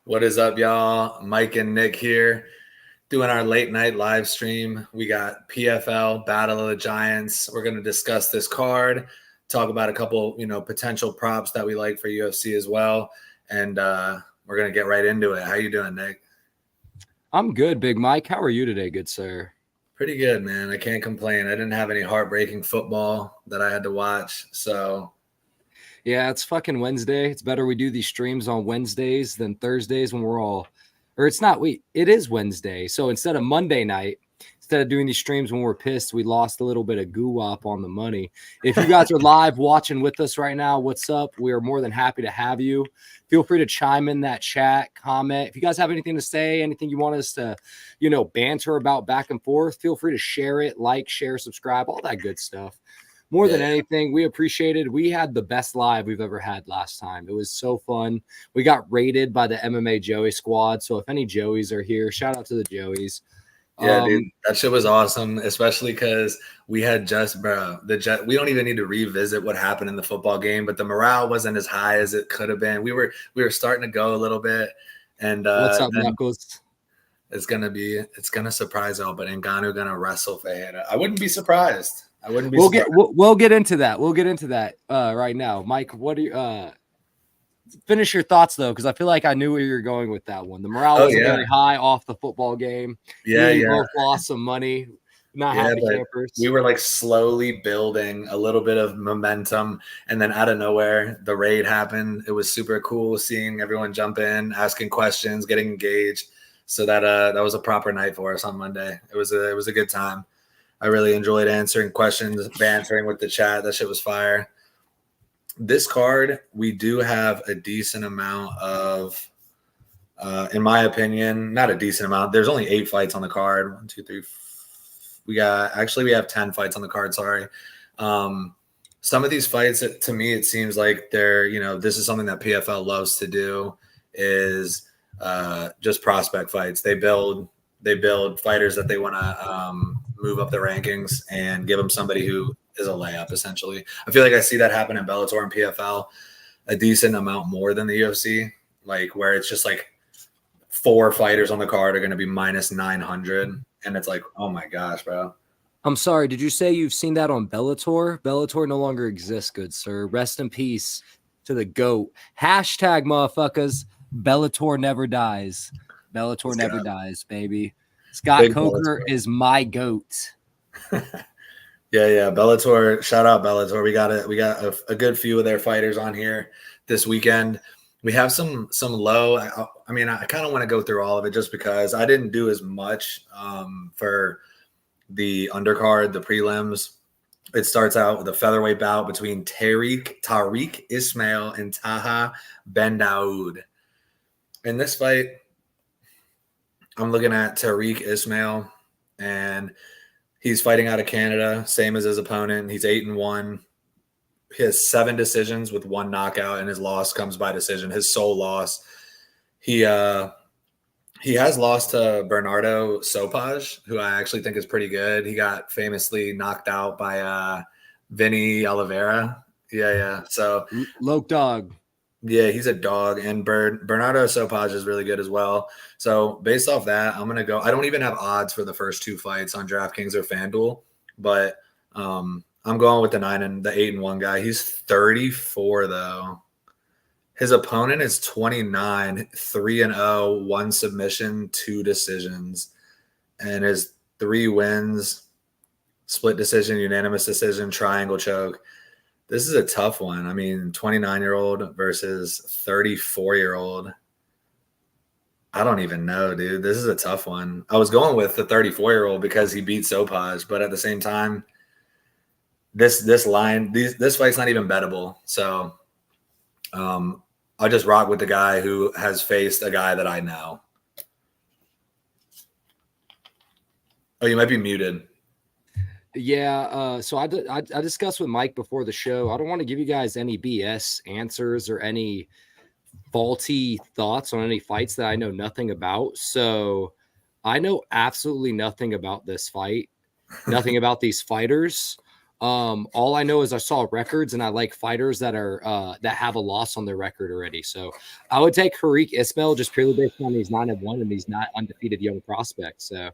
What is up, y'all? Mike and Nick here doing our late night live stream. We got PFL Battle of the Giants. We're going to discuss this card, talk about a couple, potential props that we like for UFC as well, and we're going to get right into it. How you doing, Nick? I'm good, Big Mike. How are you today, good sir? Pretty good, man. I can't complain. I didn't have any heartbreaking football that I had to watch, so Yeah, it's fucking Wednesday. It's better we do these streams on Wednesdays than Thursdays when we're all, or it's not, it is Wednesday. So instead of Monday night, instead of doing these streams when we're pissed, we lost a little bit of goo-wop on the money. If you guys are live watching with us right now, what's up? We are more than happy to have you. Feel free to chime in that chat, comment. If you guys have anything to say, anything you want us to, banter about back and forth, feel free to share it, like, share, subscribe, all that good stuff. More than anything, we appreciated. We had the best live we've ever had last time. It was so fun. We got raided by the MMA Joey squad. So if any Joeys are here, shout out to the Joeys. Yeah, dude, that shit was awesome, especially because we had we don't even need to revisit what happened in the football game, but the morale wasn't as high as it could have been. We were starting to go a little bit, and what's up, Knuckles? It's gonna surprise all, but Ngannou gonna wrestle Fajita. I wouldn't be surprised. We'll get into that. We'll get into that right now. Mike, what do you finish your thoughts though? Because I feel like I knew where you're going with that one. The morale wasn't very high off the football game. We both lost some money. Not happy campers. We were like slowly building a little bit of momentum, and then out of nowhere, the raid happened. It was super cool seeing everyone jump in, asking questions, getting engaged. So that was a proper night for us on Monday. It was a good time. I really enjoyed answering questions, bantering with the chat. That shit was fire. This card, we do have a decent amount of, in my opinion, not a decent amount. There's only 8 fights on the card. 1, 2, 3. We have 10 fights on the card. Sorry. Some of these fights, to me, it seems like they're, this is something that PFL loves to do is just prospect fights. They build fighters that they want to move up the rankings and give them somebody who is a layup, essentially. I feel like I see that happen in Bellator and PFL a decent amount more than the UFC, like where it's just like 4 fighters on the card are going to be minus 900. And it's like, oh my gosh, bro. I'm sorry. Did you say you've seen that on Bellator? Bellator no longer exists, good sir. Rest in peace to the GOAT. Hashtag motherfuckers. Bellator never dies. Bellator never dies, baby. Scott Coker is my GOAT. Yeah. Bellator. Shout out Bellator. We got a good few of their fighters on here this weekend. We have some low. I mean, I kind of want to go through all of it just because I didn't do as much for the undercard, the prelims. It starts out with a featherweight bout between Tariq Ismail and Taha Ben Daoud. In this fight, I'm looking at Tariq Ismail, and he's fighting out of Canada, same as his opponent. He's 8-1. He has 7 decisions with 1 knockout, and his loss comes by decision. His sole loss. He has lost to Bernardo Sopaj, who I actually think is pretty good. He got famously knocked out by Vinny Oliveira. Yeah. So Loke dog. Yeah, he's a dog, and Bernardo Sopaj is really good as well. So based off that, I'm gonna go. I don't even have odds for the first 2 fights on DraftKings or FanDuel, but I'm going with the 8-1 guy. He's 34 though. His opponent is 29, 3-0, 1 submission, 2 decisions, and his 3 wins: split decision, unanimous decision, triangle choke. This is a tough one. I mean, 29-year-old versus 34-year-old. I don't even know, dude. This is a tough one. I was going with the 34-year-old because he beat Sopaj, but at the same time, this fight's not even bettable. So I'll just rock with the guy who has faced a guy that I know. Oh, you might be muted. Yeah, so I discussed with Mike before the show. I don't want to give you guys any BS answers or any faulty thoughts on any fights that I know nothing about. So I know absolutely nothing about this fight, nothing about these fighters. All I know is I saw records, and I like fighters that are that have a loss on their record already. So I would take Harik Ismail just purely based on he's 9-1 and he's not undefeated young prospect. So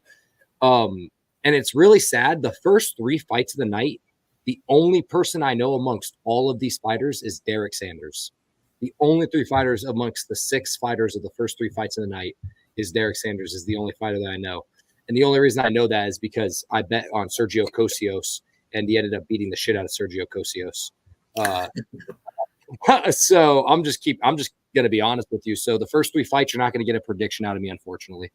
and it's really sad. The first 3 fights of the night, the only person I know amongst all of these fighters is Derek Sanders. The only 3 fighters amongst the 6 fighters of the first 3 fights of the night is Derek Sanders is the only fighter that I know. And the only reason I know that is because I bet on Sergio Cosios, and he ended up beating the shit out of Sergio Cosios. So I'm just going to be honest with you. So the first 3 fights, you're not going to get a prediction out of me, unfortunately.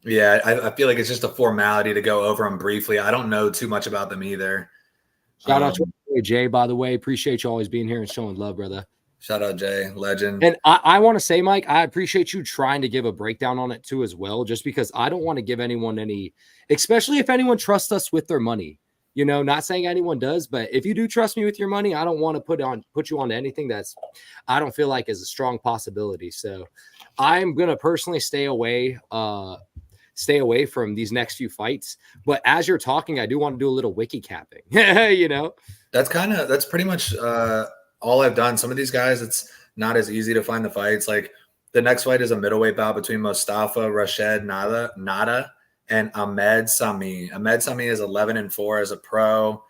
Yeah, I feel like it's just a formality to go over them briefly. I don't know too much about them either. Shout out to Jay, by the way. Appreciate you always being here and showing love, brother. Shout out Jay, legend. And I want to say, Mike, I appreciate you trying to give a breakdown on it too as well, just because I don't want to give anyone any, especially if anyone trusts us with their money. You know, not saying anyone does, but if you do trust me with your money, I don't want to put you onto anything that's I don't feel like is a strong possibility. So I'm gonna personally stay away from these next few fights. But as you're talking, I do want to do a little wiki capping. You know, that's pretty much all I've done. Some of these guys, it's not as easy to find the fights. Like the next fight is a middleweight bout between Mustafa Rashid Nada and Ahmed Sami. Ahmed Sami is 11-4 as a pro.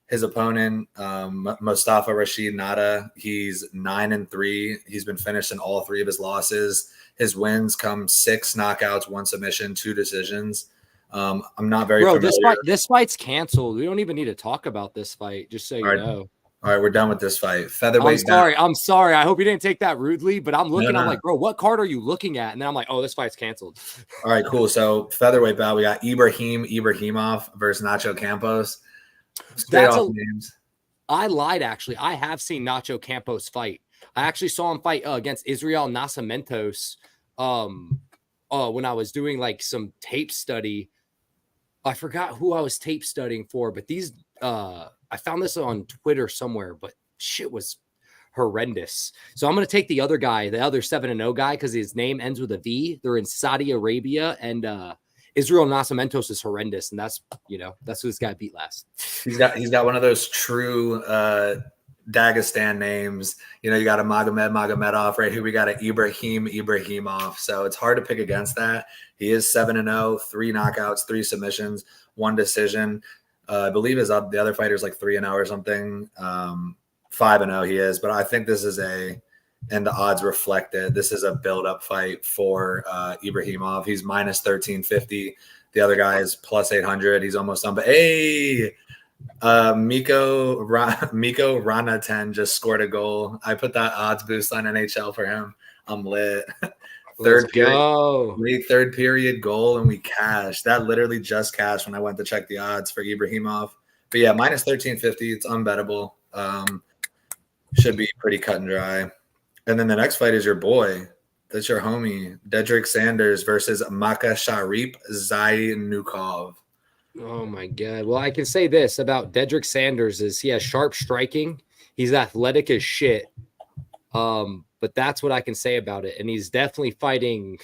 His opponent, Mustafa Rashid Nada, he's 9-3. He's been finished in all 3 of his losses. His wins come 6 knockouts, 1 submission, 2 decisions. I'm not very familiar. This fight's canceled. We don't even need to talk about this fight, just so you know. All right, we're done with this fight. Featherweight. I'm sorry. I hope you didn't take that rudely, but I'm looking. No. I'm like, bro, what card are you looking at? And then I'm like, oh, this fight's canceled. All right, cool. So featherweight bout, we got Ibrahimov versus Nacho Campos. Names. I lied, actually. I have seen Nacho Campos fight. I actually saw him fight against Israel Nascimentos when I was doing like some tape study. I forgot who I was tape studying for, but these I found this on Twitter somewhere, but shit was horrendous. So I'm going to take the other guy, the other 7-0 guy, because his name ends with a V. They're in Saudi Arabia, and Israel Nascimentos is horrendous, and that's who this guy beat last. He's got one of those true Dagestan names. You know, you got a Magomedov right here. We got an Ibrahimov. So it's hard to pick against that. He is 7-0, 3 knockouts, 3 submissions, 1 decision. I believe the other fighter's like 3-0 or something. 5-0 he is, but I think this is and the odds reflect it. This is a build-up fight for Ibrahimov. He's minus 1350. The other guy is plus 800. He's almost done. But hey, Miko Ranaten just scored a goal. I put that odds boost on NHL for him. I'm lit. Third period goal, and we cashed. That literally just cashed when I went to check the odds for Ibrahimov. But yeah, minus 1350. It's unbettable. Should be pretty cut and dry. And then the next fight is your boy. That's your homie, Dedrick Sanders versus Makasharip Zainukov. Oh my God. Well, I can say this about Dedrick Sanders is he has sharp striking. He's athletic as shit. But that's what I can say about it. And he's definitely fighting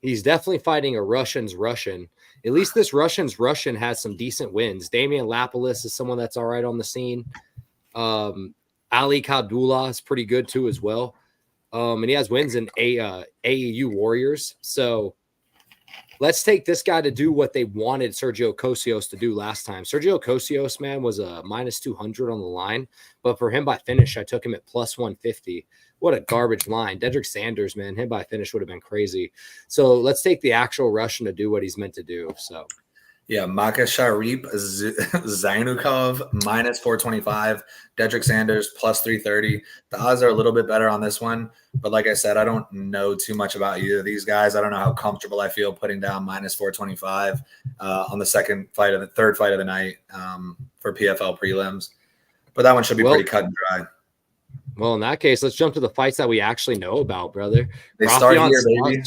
a Russian's Russian. At least this Russian's Russian has some decent wins. Damian Lapalus is someone that's all right on the scene. Ali Kadula is pretty good too as well. And he has wins in AAU Warriors. So let's take this guy to do what they wanted Sergio Cosios to do last time. Sergio Cosios, man, was a minus 200 on the line. But for him by finish, I took him at plus 150. What a garbage line. Dedrick Sanders, man, him by finish would have been crazy. So let's take the actual Russian to do what he's meant to do. So yeah, Makasharip Zainukov minus 425, Dedrick Sanders plus 330. The odds are a little bit better on this one, but like I said, I don't know too much about either of these guys. I don't know how comfortable I feel putting down minus 425 on the third fight of the night for PFL prelims, but that one should be pretty cut and dry. Well, in that case, let's jump to the fights that we actually know about, brother. They start here, baby.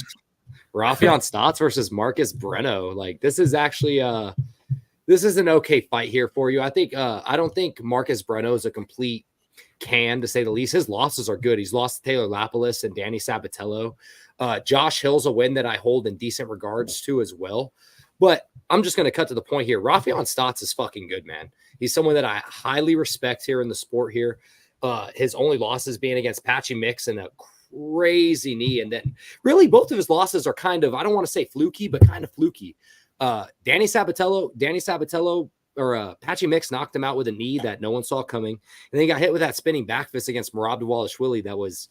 Rafion Stotts versus Marcus Breno. Like, this is actually this is an okay fight here for you. I think I don't think Marcus Breno is a complete can, to say the least. His losses are good. He's lost to Taylor Lapalus and Danny Sabatello. Josh Hill's a win that I hold in decent regards to as well. But I'm just going to cut to the point here. Rafion Stotts is fucking good, man. He's someone that I highly respect here in the sport here. His only losses being against Patchy Mix and a crazy knee. And then really both of his losses are kind of, I don't want to say fluky, but kind of fluky. Danny Sabatello or Patchy Mix knocked him out with a knee that no one saw coming. And then he got hit with that spinning back fist against Merab Dvalishvili that was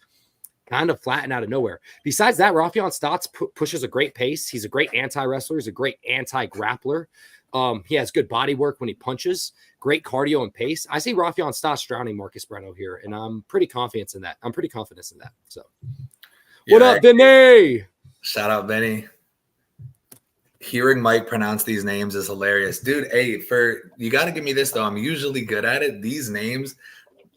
kind of flattened out of nowhere. Besides that, Rafion Stotts pushes a great pace. He's a great anti-wrestler. He's a great anti-grappler. He has good body work when he punches, great cardio and pace. I see Rafion Stotts drowning Marcus Breno here, and I'm pretty confident in that. So, what up, Vinny? Shout out, Vinny. Hearing Mike pronounce these names is hilarious. Dude, hey, you got to give me this, though. I'm usually good at it. These names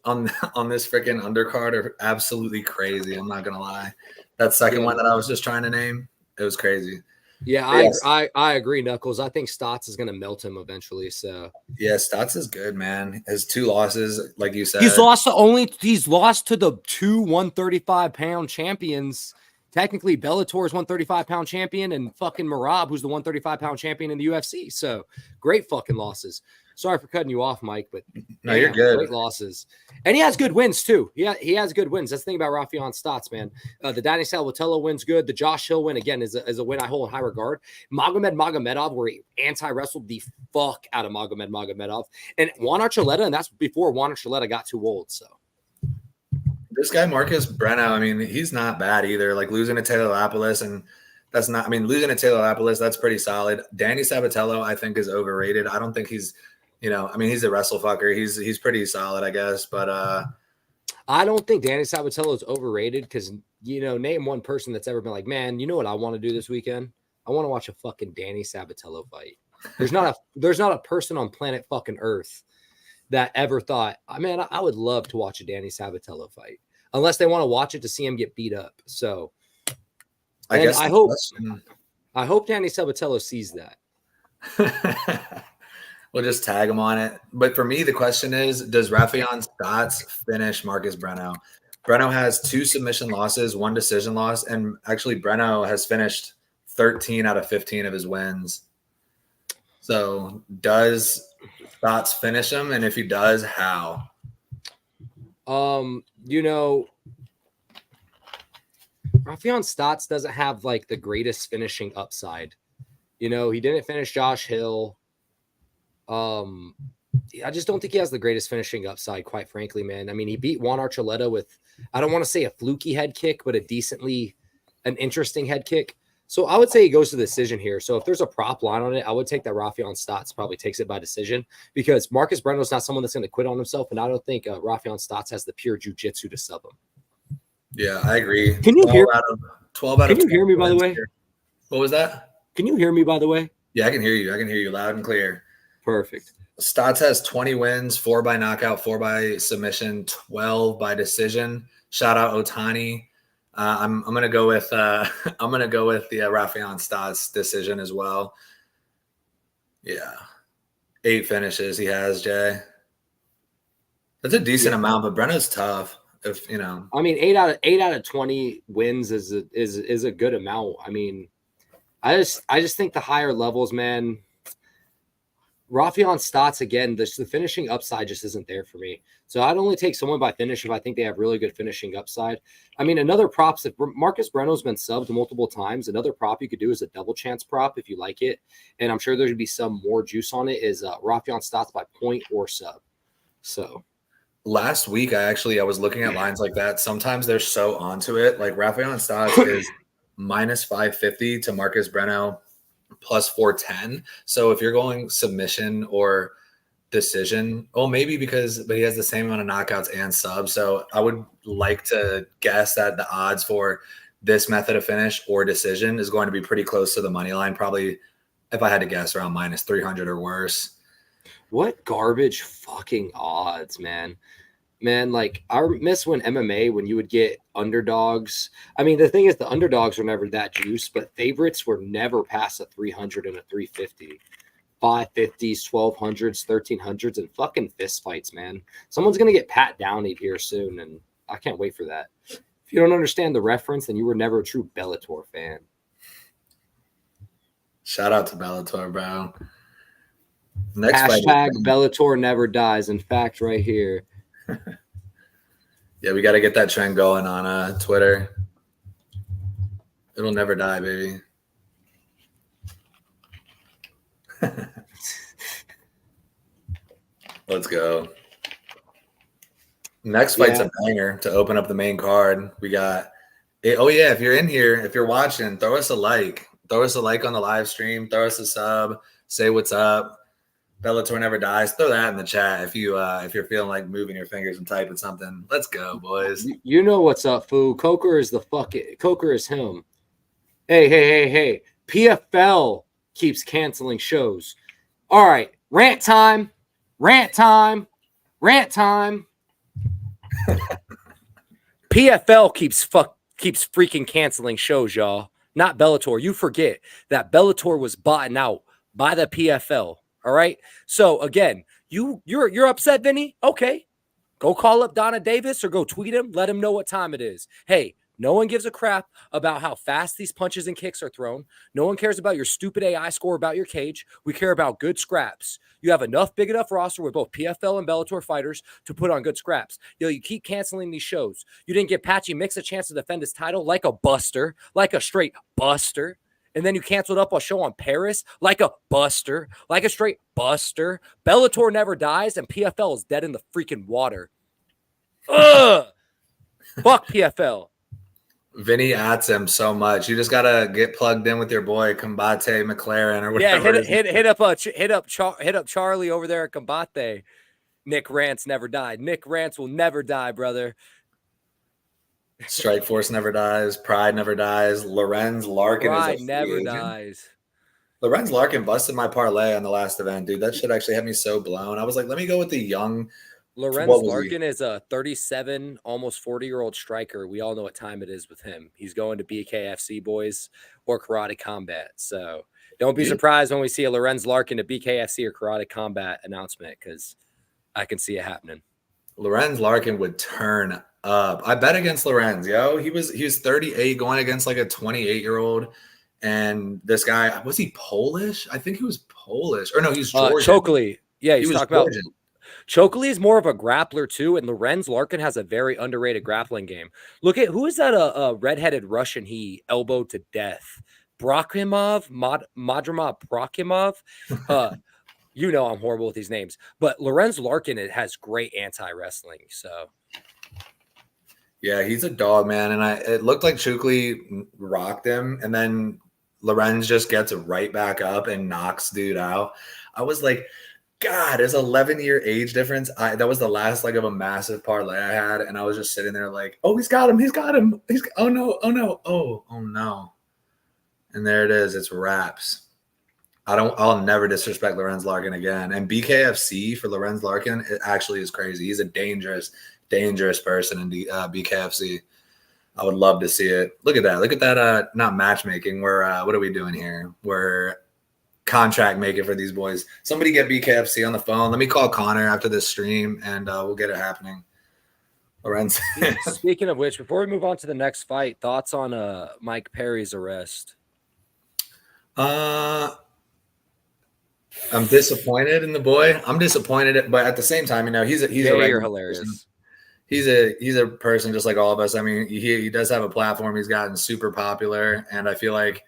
on this freaking undercard are absolutely crazy. I'm not gonna lie. That second one that I was just trying to name, it was crazy. Yeah, I agree, Knuckles. I think Stotts is gonna melt him eventually. So yeah, Stotts is good, man. His 2 losses, like you said, he's lost to the 2 135-pound champions. Technically, Bellator's 135-pound champion and fucking Merab, who's the 135-pound champion in the UFC. So great fucking losses. Sorry for cutting you off, Mike, but no, you're good. Great losses. And he has good wins, too. Yeah, he has good wins. That's the thing about Rafion Stotts, man. The Danny Salvatello win's good. The Josh Hill win, again, is a win I hold in high regard. Magomedov, where he anti-wrestled the fuck out of Magomedov. And Juan Archuleta, and that's before Juan Archuleta got too old, so. This guy, Marcus Breno, I mean, he's not bad either. Like, losing to Taylor Lapilus, and that's not – I mean, losing to Taylor Lapilus, that's pretty solid. Danny Sabatello, I think, is overrated. I don't think he's – I mean, he's a wrestle fucker. He's pretty solid, I guess. But I don't think Danny Sabatello is overrated because, name one person that's ever been like, man, you know what I want to do this weekend? I want to watch a fucking Danny Sabatello fight. There's not a person on planet fucking Earth that ever thought, man, I would love to watch a Danny Sabatello fight, unless they want to watch it to see him get beat up. So I hope Danny Sabatello sees that. We'll just tag him on it. But for me, the question is, does Rafion Stotts finish Marcus Breno? Breno has 2 submission losses, 1 decision loss, and actually Breno has finished 13 out of 15 of his wins. So does Stotts finish him? And if he does, how? Rafion Stotts doesn't have like the greatest finishing upside. He didn't finish Josh Hill. I just don't think he has the greatest finishing upside, quite frankly, man. I mean, he beat Juan Archuleta with, I don't want to say a fluky head kick, but an interesting head kick. So I would say he goes to the decision here. So if there's a prop line on it, I would take that Rafion Stotts probably takes it by decision, because Marcus Breno's not someone that's going to quit on himself. And I don't think Rafion Stotts has the pure jiu-jitsu to sub him. Yeah, I agree. Can you hear 12 out of 12? Can you hear me, by the way? Here. What was that? Can you hear me, by the way? Yeah, I can hear you. I can hear you loud and clear. Perfect. Stotts has 20 wins, 4 by knockout, 4 by submission, 12 by decision. Shout out Otani. I'm gonna go with the Rafion Stotts decision as well. Yeah, 8 finishes he has, Jay. That's a decent amount, but Breno's tough. I mean, 8 out of 20 wins is a good amount. I mean, I just think the higher levels, man. Rafion Stotts, again, the finishing upside just isn't there for me. So I'd only take someone by finish if I think they have really good finishing upside. I mean, another prop, if Marcus Breno's been subbed multiple times, another prop you could do is a double chance prop if you like it. And I'm sure there'd be some more juice on it, is Rafion Stotts by point or sub. So last week, I was looking at lines like that. Sometimes they're so onto it. Like Rafion Stotts is minus 550 to Marcus Breno plus 410. So if you're going submission or decision, maybe but he has the same amount of knockouts and subs. So I would like to guess that the odds for this method of finish or decision is going to be pretty close to the money line. Probably, if I had to guess, around minus 300 or worse. What garbage fucking odds, man. Man, like, I miss when you would get underdogs. I mean, the thing is, the underdogs were never that juice, but favorites were never past a 300 and a 350. 550s, 1200s, 1300s, and fucking fist fights, man. Someone's going to get Pat Downey here soon, and I can't wait for that. If you don't understand the reference, then you were never a true Bellator fan. Shout out to Bellator, bro. Next Hashtag fight. Bellator never dies. In fact, right here. Yeah, we got to get that trend going on Twitter. It'll never die, baby. Let's go. Next fight's a banger to open up the main card. We got oh yeah, if you're in here, if you're watching, throw us a like. Throw us a like on the live stream. Throw us a sub. Say what's up. Bellator never dies. Throw that in the chat if you're feeling like moving your fingers and typing something. Let's go, boys. You know what's up, fool. Coker is Coker is him. Hey. PFL keeps canceling shows. All right, rant time. PFL keeps freaking canceling shows, y'all. Not Bellator. You forget that Bellator was bought out by the PFL. All right. So again, you're upset, Vinny? Okay. Go call up Donna Davis or go tweet him. Let him know what time it is. Hey, no one gives a crap about how fast these punches and kicks are thrown. No one cares about your stupid AI score about your cage. We care about good scraps. You have big enough roster with both PFL and Bellator fighters to put on good scraps. You keep canceling these shows. You didn't give Patchy Mix a chance to defend his title like a buster, like a straight buster. And then you canceled up a show on Paris like a buster, like a straight buster. Bellator never dies, and PFL is dead in the freaking water. Ugh! Fuck PFL. Vinny adds him so much. You just gotta get plugged in with your boy Combate McLaren or whatever. Yeah, hit up Charlie over there at Combate. Nick Rance never died. Nick Rance will never die, brother. Strike Force never dies. Pride never dies. Lorenz Larkin Pride never dies. Lorenz Larkin busted my parlay on the last event, dude. That shit actually had me so blown. I was like, let me go with the young. Lorenz Larkin is a 37, almost 40-year-old striker. We all know what time it is with him. He's going to BKFC, boys, or Karate Combat. So don't be surprised when we see a Lorenz Larkin at BKFC or Karate Combat announcement, because I can see it happening. Lorenz Larkin would turn up. I bet against Lorenz, yo. He was 38 going against like a 28-year-old. And this guy, was he Polish? I think he was Polish. Or no, he's Georgian. Chokley. Yeah, he's talking about Chokley is more of a grappler too, and Lorenz Larkin has a very underrated grappling game. Look at who is that a redheaded Russian he elbowed to death? Brokimov, Madramov Brokimov. You know I'm horrible with these names, but Lorenz Larkin has great anti-wrestling. So yeah, he's a dog, man. And it looked like Chokley rocked him, and then Lorenz just gets right back up and knocks dude out. I was like, God, there's 11-year age difference. That was the last leg of a massive parlay I had, and I was just sitting there like, oh, he's got him. Oh no. And there it is. It's wraps. I'll never disrespect Lorenz Larkin again. And BKFC for Lorenz Larkin, it actually is crazy. He's a dangerous person in BKFC. I would love to see it. Look at that. Not matchmaking. What are we doing here? We're contract making for these boys. Somebody get BKFC on the phone. Let me call Connor after this stream, and we'll get it happening. Lorenz. Speaking of which, before we move on to the next fight, thoughts on Mike Perry's arrest? I'm disappointed in the boy. I'm disappointed, but at the same time, he's a hilarious person. He's a person just like all of us. I mean, he does have a platform. He's gotten super popular, and I feel like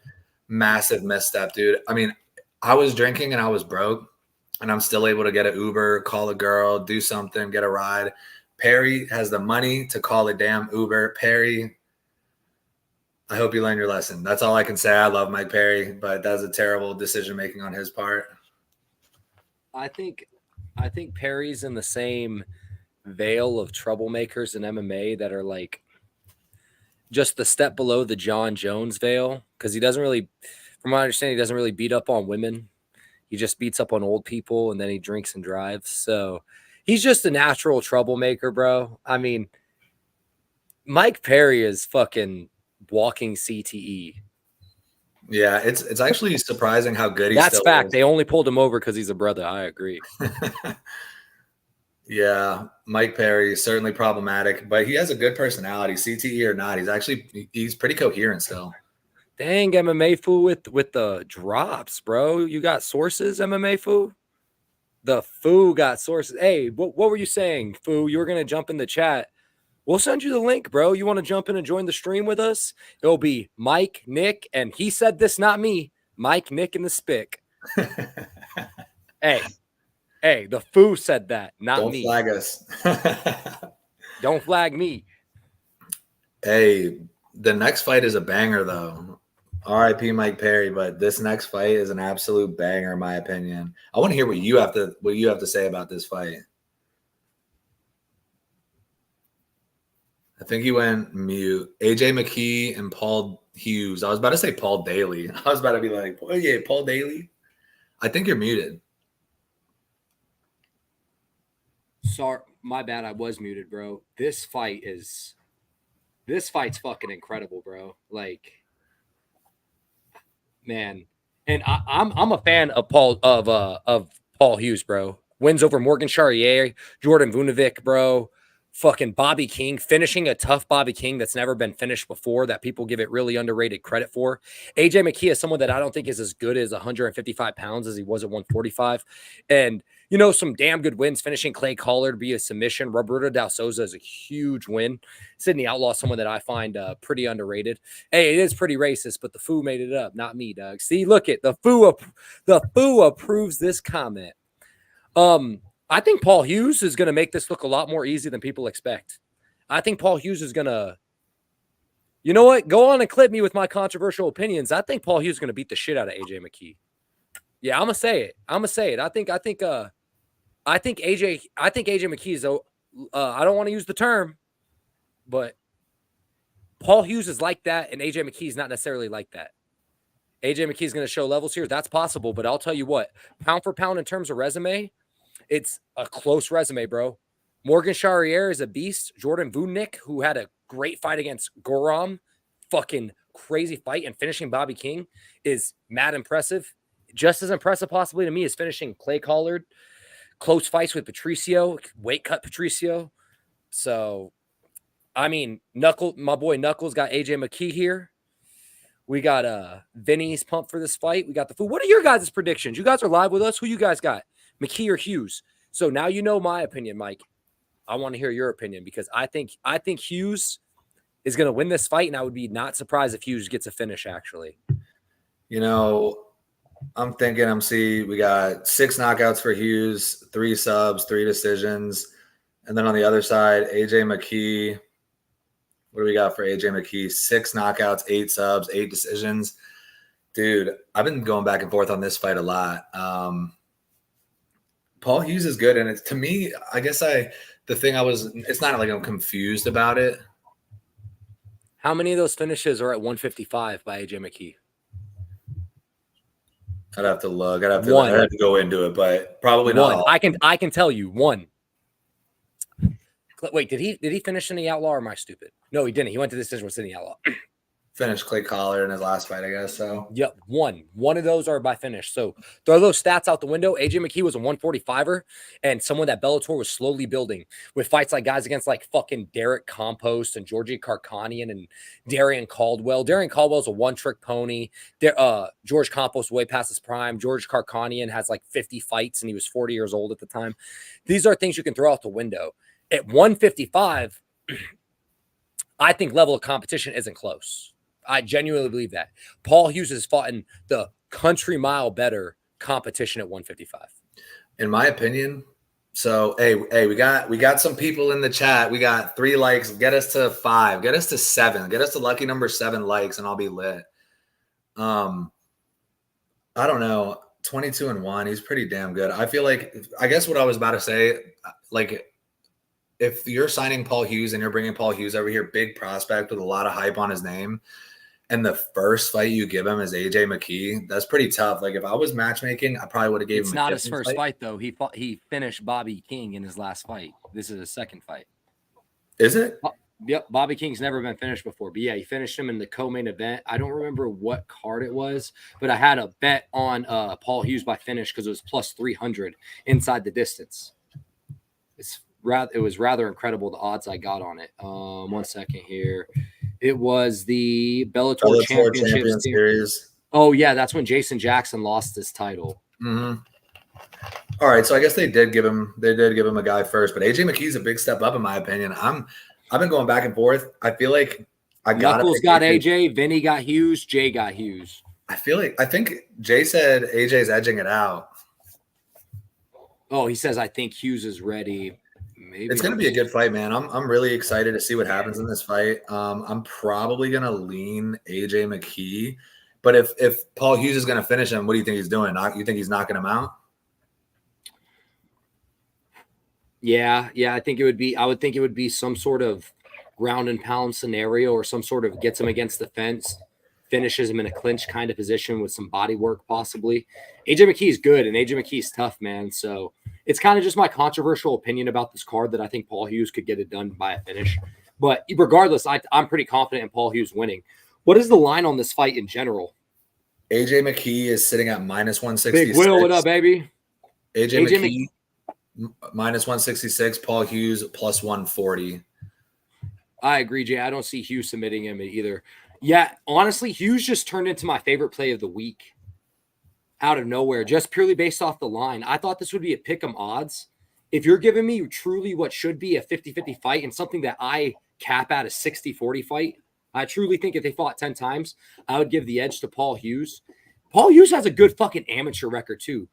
massive misstep, dude. I mean, I was drinking and I was broke, and I'm still able to get an Uber, call a girl, do something, get a ride. Perry has the money to call a damn Uber. Perry, I hope you learn your lesson. That's all I can say. I love Mike Perry, but that's a terrible decision making on his part. I think Perry's in the same veil of troublemakers in MMA that are like just the step below the John Jones veil, because he doesn't really, from my understanding, he doesn't really beat up on women. He just beats up on old people, and then he drinks and drives. So he's just a natural troublemaker, bro. I mean, Mike Perry is fucking walking CTE. Yeah, it's actually surprising how good That's fact. Is. They only pulled him over because he's a brother. I agree. Yeah, Mike Perry is certainly problematic, but he has a good personality. CTE or not, he's pretty coherent still. Dang, MMA fool with the drops, bro. You got sources, MMA fool? The foo got sources. Hey, what were you saying, foo? You were gonna jump in the chat. We'll send you the link, bro. You want to jump in and join the stream with us? It'll be Mike, Nick, and he said this, not me. Mike, Nick, and the Spick. Hey, the foo said that, not Don't me. flag us. Don't flag me. Hey, the next fight is a banger, though. R.I.P. Mike Perry, but this next fight is an absolute banger, in my opinion. I want to hear what you have to say about this fight. I think he went mute. AJ McKee and Paul Hughes. I was about to say Paul Daly. I was about to be like, oh yeah, Paul Daly. I think you're muted. Sorry, my bad. I was muted, bro. This fight's fucking incredible, bro. Like, man, and I'm a fan of Paul Hughes, bro. Wins over Morgan Charrier, Jordan Vunovic, bro. Fucking Bobby King, finishing a tough Bobby King that's never been finished before, that people give it really underrated credit for. AJ McKee is someone that I don't think is as good as 155 pounds as he was at 145. And, you know, some damn good wins, finishing Clay Collard via submission. Roberto Del Souza is a huge win. Sydney Outlaw, someone that I find pretty underrated. Hey, it is pretty racist, but the foo made it up, not me, Doug. See, look at the foo approves this comment. I think Paul Hughes is going to make this look a lot more easy than people expect. I think Paul Hughes is going to, you know what? Go on and clip me with my controversial opinions. I think Paul Hughes is going to beat the shit out of AJ McKee. Yeah, I'm gonna say it. I think AJ McKee is. I don't want to use the term, but Paul Hughes is like that, and AJ McKee is not necessarily like that. AJ McKee is going to show levels here. That's possible, but I'll tell you what, pound for pound in terms of resume, it's a close resume, bro. Morgan Charrier is a beast. Jordan Vunovic, who had a great fight against Goram, fucking crazy fight, and finishing Bobby King is mad impressive. Just as impressive, possibly, to me, is finishing Clay Collard. Close fights with Patricio, weight cut Patricio. So, I mean, my boy Knuckles got AJ McKee here. We got Vinny's pumped for this fight. We got the food. What are your guys' predictions? You guys are live with us. Who you guys got? McKee or Hughes? So now you know my opinion, Mike. I want to hear your opinion, because I think Hughes is going to win this fight, and I would be not surprised if Hughes gets a finish, actually. You know, I'm thinking we got 6 knockouts for Hughes, 3 subs, 3 decisions. And then on the other side, AJ McKee. What do we got for AJ McKee? 6 knockouts, 8 subs, 8 decisions. Dude, I've been going back and forth on this fight a lot. Paul Hughes is good, and it's, to me, I guess it's not like I'm confused about it. How many of those finishes are at 155 by AJ McKee? I'd have to look. I'd have to go into it, but probably not. I can tell you one. Wait, did he finish in the Outlaw, or am I stupid? No, he didn't. He went to the decision with Sydney Outlaw. Finished Clay Collard in his last fight, I guess. So yep, one of those are by finish. So throw those stats out the window. AJ McKee was a 145er, and someone that Bellator was slowly building with fights like guys against like fucking Derek Compost and Georgie Karkanian and Darian Caldwell. Darian Caldwell's a one-trick pony. George Compost way past his prime. George Karkanian has like 50 fights, and he was 40 years old at the time. These are things you can throw out the window. At 155, I think level of competition isn't close. I genuinely believe that. Paul Hughes has fought in the country mile better competition at 155. In my opinion. So, hey, we got some people in the chat. We got 3 likes. Get us to 5. Get us to 7. Get us to lucky number 7 likes, and I'll be lit. I don't know. 22-1. He's pretty damn good. I feel like, I guess what I was about to say, like, if you're signing Paul Hughes and you're bringing Paul Hughes over here, big prospect with a lot of hype on his name, and the first fight you give him is AJ McKee, that's pretty tough. Like, if I was matchmaking, I probably would have gave him. It's not his first fight, though. He finished Bobby King in his last fight. This is his second fight. Is it? Yep. Bobby King's never been finished before. But yeah, he finished him in the co-main event. I don't remember what card it was, but I had a bet on Paul Hughes by finish because it was plus 300 inside the distance. It was rather incredible, the odds I got on it. 1 second here. It was the Bellator Bellator Championship Champion Series. Oh yeah, that's when Jason Jackson lost his title. Mm-hmm. All right, so I guess they did give him a guy first, but AJ McKee's a big step up in my opinion. I've been going back and forth. I feel like I gotta Knuckles pick got AJ, Vinny got Hughes, Jay got Hughes. I think Jay said AJ's edging it out. Oh, he says I think Hughes is ready. Maybe it's going to be a good fight, man. I'm really excited to see what happens in this fight. I'm probably going to lean AJ McKee, but if Paul Hughes is going to finish him, what do you think he's doing? You think he's knocking him out? Yeah, I would think it would be some sort of ground and pound scenario or some sort of gets him against the fence, finishes him in a clinch kind of position with some body work possibly. AJ McKee is good and AJ McKee is tough, man. So it's kind of just my controversial opinion about this card that I think Paul Hughes could get it done by a finish. But regardless, I'm pretty confident in Paul Hughes winning. What is the line on this fight in general? AJ McKee is sitting at minus 166. Big Will, what up, baby? AJ McKee minus 166, Paul Hughes plus 140. I agree, Jay. I don't see Hughes submitting him either. Yeah, honestly, Hughes just turned into my favorite play of the week out of nowhere, just purely based off the line. I thought this would be a pick'em odds. If you're giving me truly what should be a 50-50 fight and something that I cap at a 60-40 fight, I truly think if they fought 10 times, I would give the edge to Paul Hughes. Paul Hughes has a good fucking amateur record too.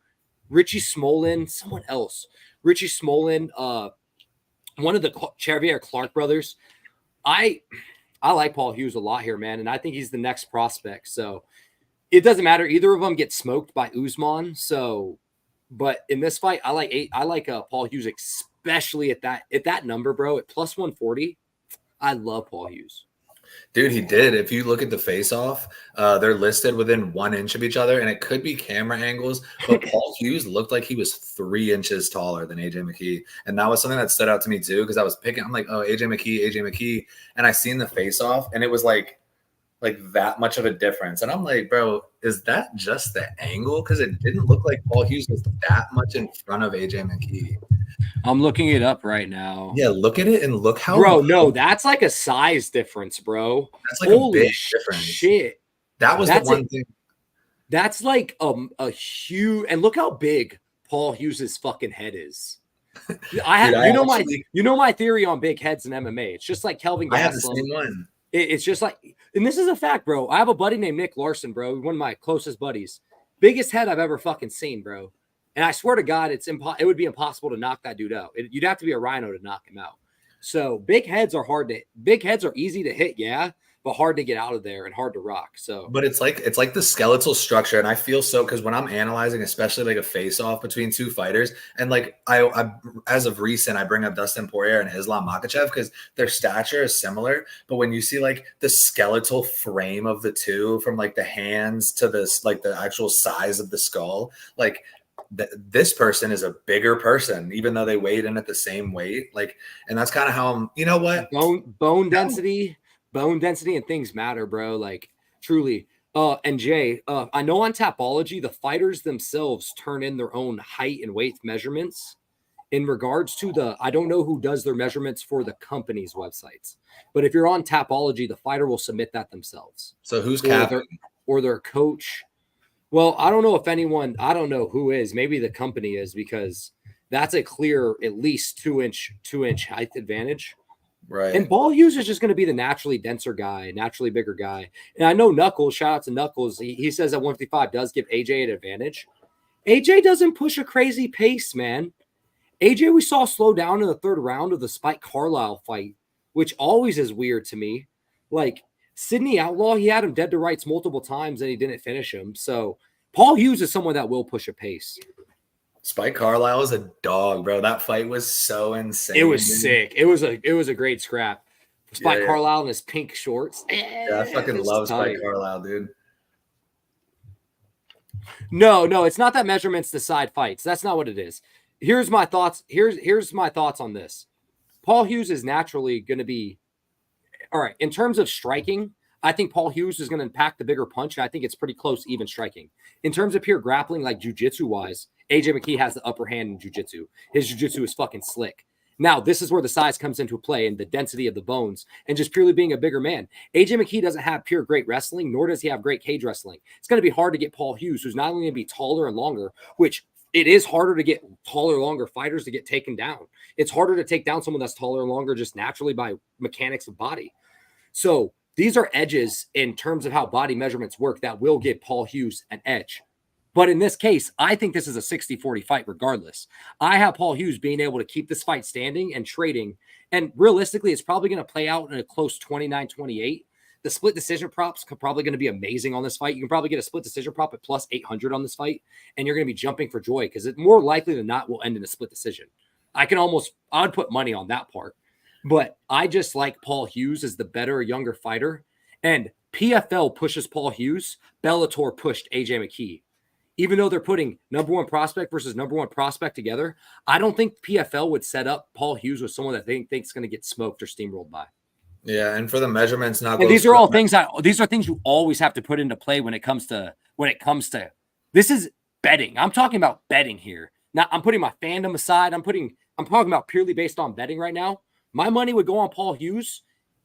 Richie Smolin, someone else. Richie Smolin, one of the Chevier Clark brothers. I like Paul Hughes a lot here, man, and I think he's the next prospect. So it doesn't matter. Either of them get smoked by Usman. So, but in this fight, I like Paul Hughes, especially at that number, bro, at plus 140. I love Paul Hughes. Dude, he did. If you look at the face-off, they're listed within 1 inch of each other, and it could be camera angles, but Paul Hughes looked like he was 3 inches taller than AJ McKee, and that was something that stood out to me too because I was picking. I'm like, oh, AJ McKee, and I seen the face-off, and it was like that much of a difference, and I'm like, bro, is that just the angle? Because it didn't look like Paul Hughes was that much in front of AJ McKee. I'm looking it up right now. Yeah, look at it and look how. Bro, no, that's like a size difference, bro. That's like holy a big difference. Shit. That was the one thing. That's like a huge, and look how big Paul Hughes's fucking head is. You know my theory on big heads in MMA. It's just like Kelvin Gastelum. I have the same one. It's just like, and this is a fact, bro. I have a buddy named Nick Larson, bro. One of my closest buddies. Biggest head I've ever fucking seen, bro. And I swear to God, it would be impossible to knock that dude out. You'd have to be a rhino to knock him out. So big heads are easy to hit, yeah, but hard to get out of there and hard to rock. So, but it's like the skeletal structure, and I feel so because when I'm analyzing, especially like a face-off between two fighters, and like I as of recent, I bring up Dustin Poirier and Islam Makhachev because their stature is similar, but when you see like the skeletal frame of the two, from like the hands to this like the actual size of the skull, like. This person is a bigger person, even though they weighed in at the same weight. Like, and that's kind of how I'm, you know what? Bone density and things matter, bro. Like, truly. And Jay, I know on Tapology, the fighters themselves turn in their own height and weight measurements in regards to I don't know who does their measurements for the company's websites, but if you're on Tapology, the fighter will submit that themselves. So who's capping? Or their coach. Well, I don't know who is. Maybe the company is, because that's a clear at least 2 inch height advantage. Right. And Paul Hughes is just going to be the naturally denser guy, naturally bigger guy. And I know Knuckles, shout out to Knuckles. He says that 155 does give AJ an advantage. AJ doesn't push a crazy pace, man. AJ we saw slow down in the third round of the Spike Carlisle fight, which always is weird to me. Like, Sydney Outlaw, he had him dead to rights multiple times and he didn't finish him. So Paul Hughes is someone that will push a pace. Spike Carlisle is a dog, bro. That fight was so insane. It was sick. It was a great scrap. Spike Carlisle in his pink shorts. Yeah, I fucking love Spike Carlisle, dude. No, it's not that measurements decide fights. That's not what it is. Here's my thoughts. Here's my thoughts on this. Paul Hughes is naturally going to be all right. In terms of striking, I think Paul Hughes is going to pack the bigger punch, and I think it's pretty close, even striking. In terms of pure grappling, like jiu-jitsu wise, AJ McKee has the upper hand in jiu-jitsu. His jiu-jitsu is fucking slick. Now, this is where the size comes into play and the density of the bones and just purely being a bigger man. AJ McKee doesn't have pure great wrestling, nor does he have great cage wrestling. It's going to be hard to get Paul Hughes, who's not only going to be taller and longer, which it is harder to get taller, longer fighters to get taken down. It's harder to take down someone that's taller and longer just naturally by mechanics of body. So these are edges in terms of how body measurements work that will give Paul Hughes an edge. But in this case, I think this is a 60-40 fight regardless. I have Paul Hughes being able to keep this fight standing and trading. And realistically, it's probably going to play out in a close 29-28. The split decision props are probably going to be amazing on this fight. You can probably get a split decision prop at plus 800 on this fight, and you're going to be jumping for joy because it more likely than not will end in a split decision. I would put money on that part. But I just like Paul Hughes as the better, younger fighter. And PFL pushes Paul Hughes. Bellator pushed AJ McKee. Even though they're putting number one prospect versus number one prospect together, I don't think PFL would set up Paul Hughes with someone that they think is going to get smoked or steamrolled by. Yeah, and for the measurements, these are all things these are things you always have to put into play when it comes to this is betting. I'm talking about betting here. Now I'm putting my fandom aside. I'm talking about purely based on betting right now. My money would go on Paul Hughes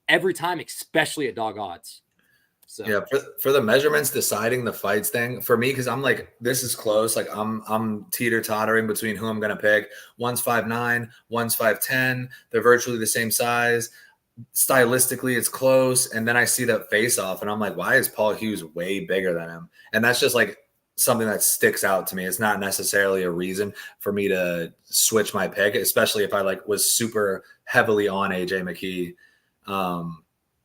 every time, especially at dog odds. So yeah, for the measurements deciding the fights thing for me, because I'm like, this is close. Like I'm teeter-tottering between who I'm gonna pick. One's 5'9", one's 5'10". They're virtually the same size. Stylistically, it's close. And then I see that face off, and I'm like, why is Paul Hughes way bigger than him? And that's just like something that sticks out to me. It's not necessarily a reason for me to switch my pick, especially if I like was super heavily on AJ McKee.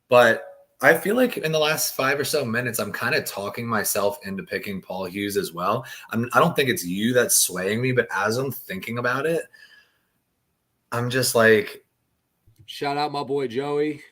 But I feel like in the last 5 or so minutes, I'm kind of talking myself into picking Paul Hughes as well. I don't think it's you that's swaying me, but as I'm thinking about it, I'm just like, shout out my boy Joey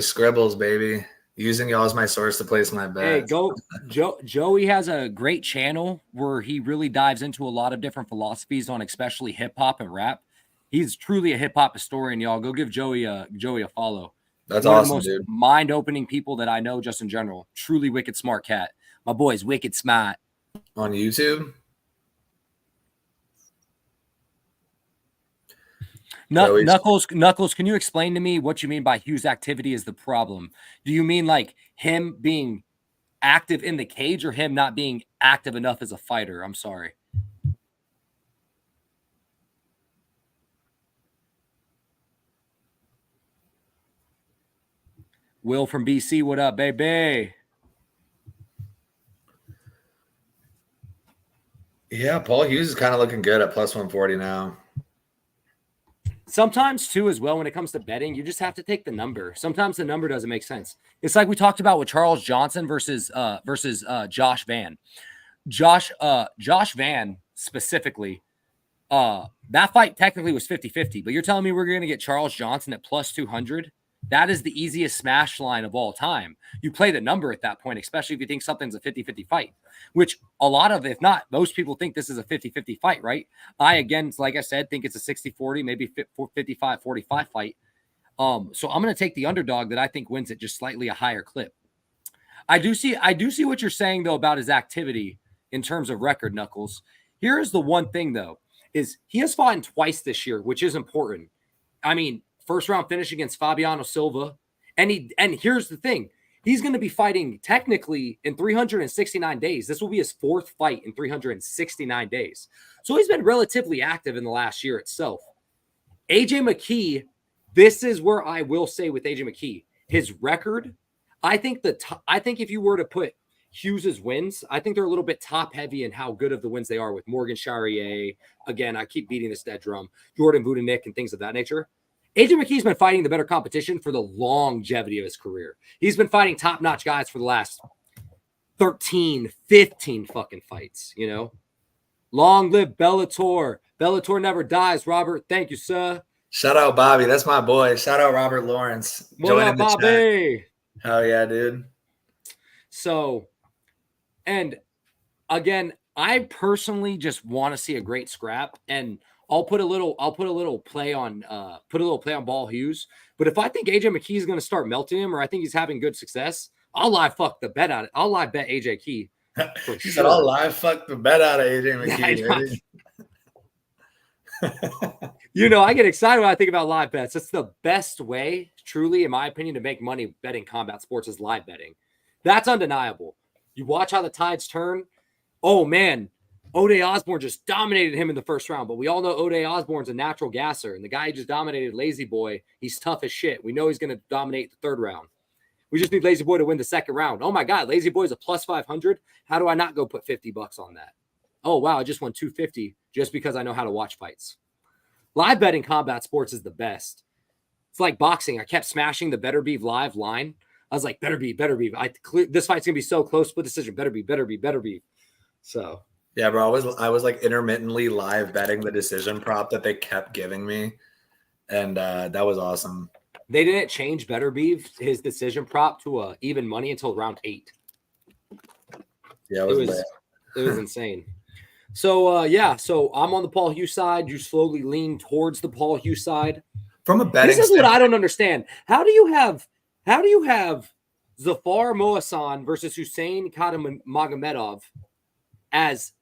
Scribbles, baby. Using y'all as my source to place my bets. Hey, Joey has a great channel where he really dives into a lot of different philosophies on especially hip hop and rap. He's truly a hip hop historian, y'all. Go give Joey a follow. That's one awesome, of the most dude. mind-opening people that I know just in general. Truly wicked smart cat. My boy's wicked smart. On YouTube? Knuckles, can you explain to me what you mean by Hughes' activity is the problem? Do you mean like him being active in the cage or him not being active enough as a fighter? I'm sorry. Will from BC, what up, baby? Yeah, Paul Hughes is kind of looking good at plus 140 now. Sometimes, too, as well, when it comes to betting, you just have to take the number. Sometimes the number doesn't make sense. It's like we talked about with Charles Johnson versus Josh Van. Josh Van specifically, that fight technically was 50-50, but you're telling me we're going to get Charles Johnson at plus 200? That is the easiest smash line of all time. You play the number at that point, especially if you think something's a 50-50 fight, which a lot of, if not most people think this is a 50-50 fight, right? I, again, like I said, think it's a 60-40, maybe 55-45 fight. So I'm going to take the underdog that I think wins at just slightly a higher clip. I do see what you're saying, though, about his activity in terms of record, Knuckles. Here is the one thing, though, is he has fought twice this year, which is important. I mean, first round finish against Fabiano Silva. And here's the thing. He's going to be fighting technically in 369 days. This will be his fourth fight in 369 days. So he's been relatively active in the last year itself. AJ McKee, this is where I will say with AJ McKee, his record, I think if you were to put Hughes's wins, I think they're a little bit top heavy in how good of the wins they are with Morgan Charrier. Again, I keep beating this dead drum. Jordan Vudanik and things of that nature. AJ McKee's been fighting the better competition for the longevity of his career. He's been fighting top-notch guys for the last 13, 15 fucking fights, you know? Long live Bellator. Bellator never dies, Robert. Thank you, sir. Shout out Bobby. That's my boy. Shout out Robert Lawrence. What up, Bobby? Chat. Hell yeah, dude. So, and again, I personally just want to see a great scrap, and I'll put a little play on Paul Hughes. But if I think AJ McKee is going to start melting him, or I think he's having good success, I'll live fuck the bet out of it. I'll live bet AJ Key. He said, I'll live fuck the bet out of AJ McKee. You know, I get excited when I think about live bets. It's the best way, truly, in my opinion, to make money betting combat sports is live betting. That's undeniable. You watch how the tides turn. Oh, man, O'Day Osborne just dominated him in the first round. But we all know O'Day Osborne's a natural gasser. And the guy who just dominated Lazy Boy, he's tough as shit. We know he's going to dominate the third round. We just need Lazy Boy to win the second round. Oh, my God, Lazy Boy's a plus 500. How do I not go put $50 on that? Oh, wow, I just won 250 just because I know how to watch fights. Live betting combat sports is the best. It's like boxing. I kept smashing the better be live line. I was like, better be. This fight's gonna be so close. Split decision. Better be. So yeah, bro. I was like intermittently live betting the decision prop that they kept giving me, and that was awesome. They didn't change better be his decision prop to even money until round 8. Yeah, it was insane. So, so I'm on the Paul Hughes side. You slowly lean towards the Paul Hughes side. From a betting This is what I don't understand. How do you have Zafar Moasan versus Hussein Khadimagomedov as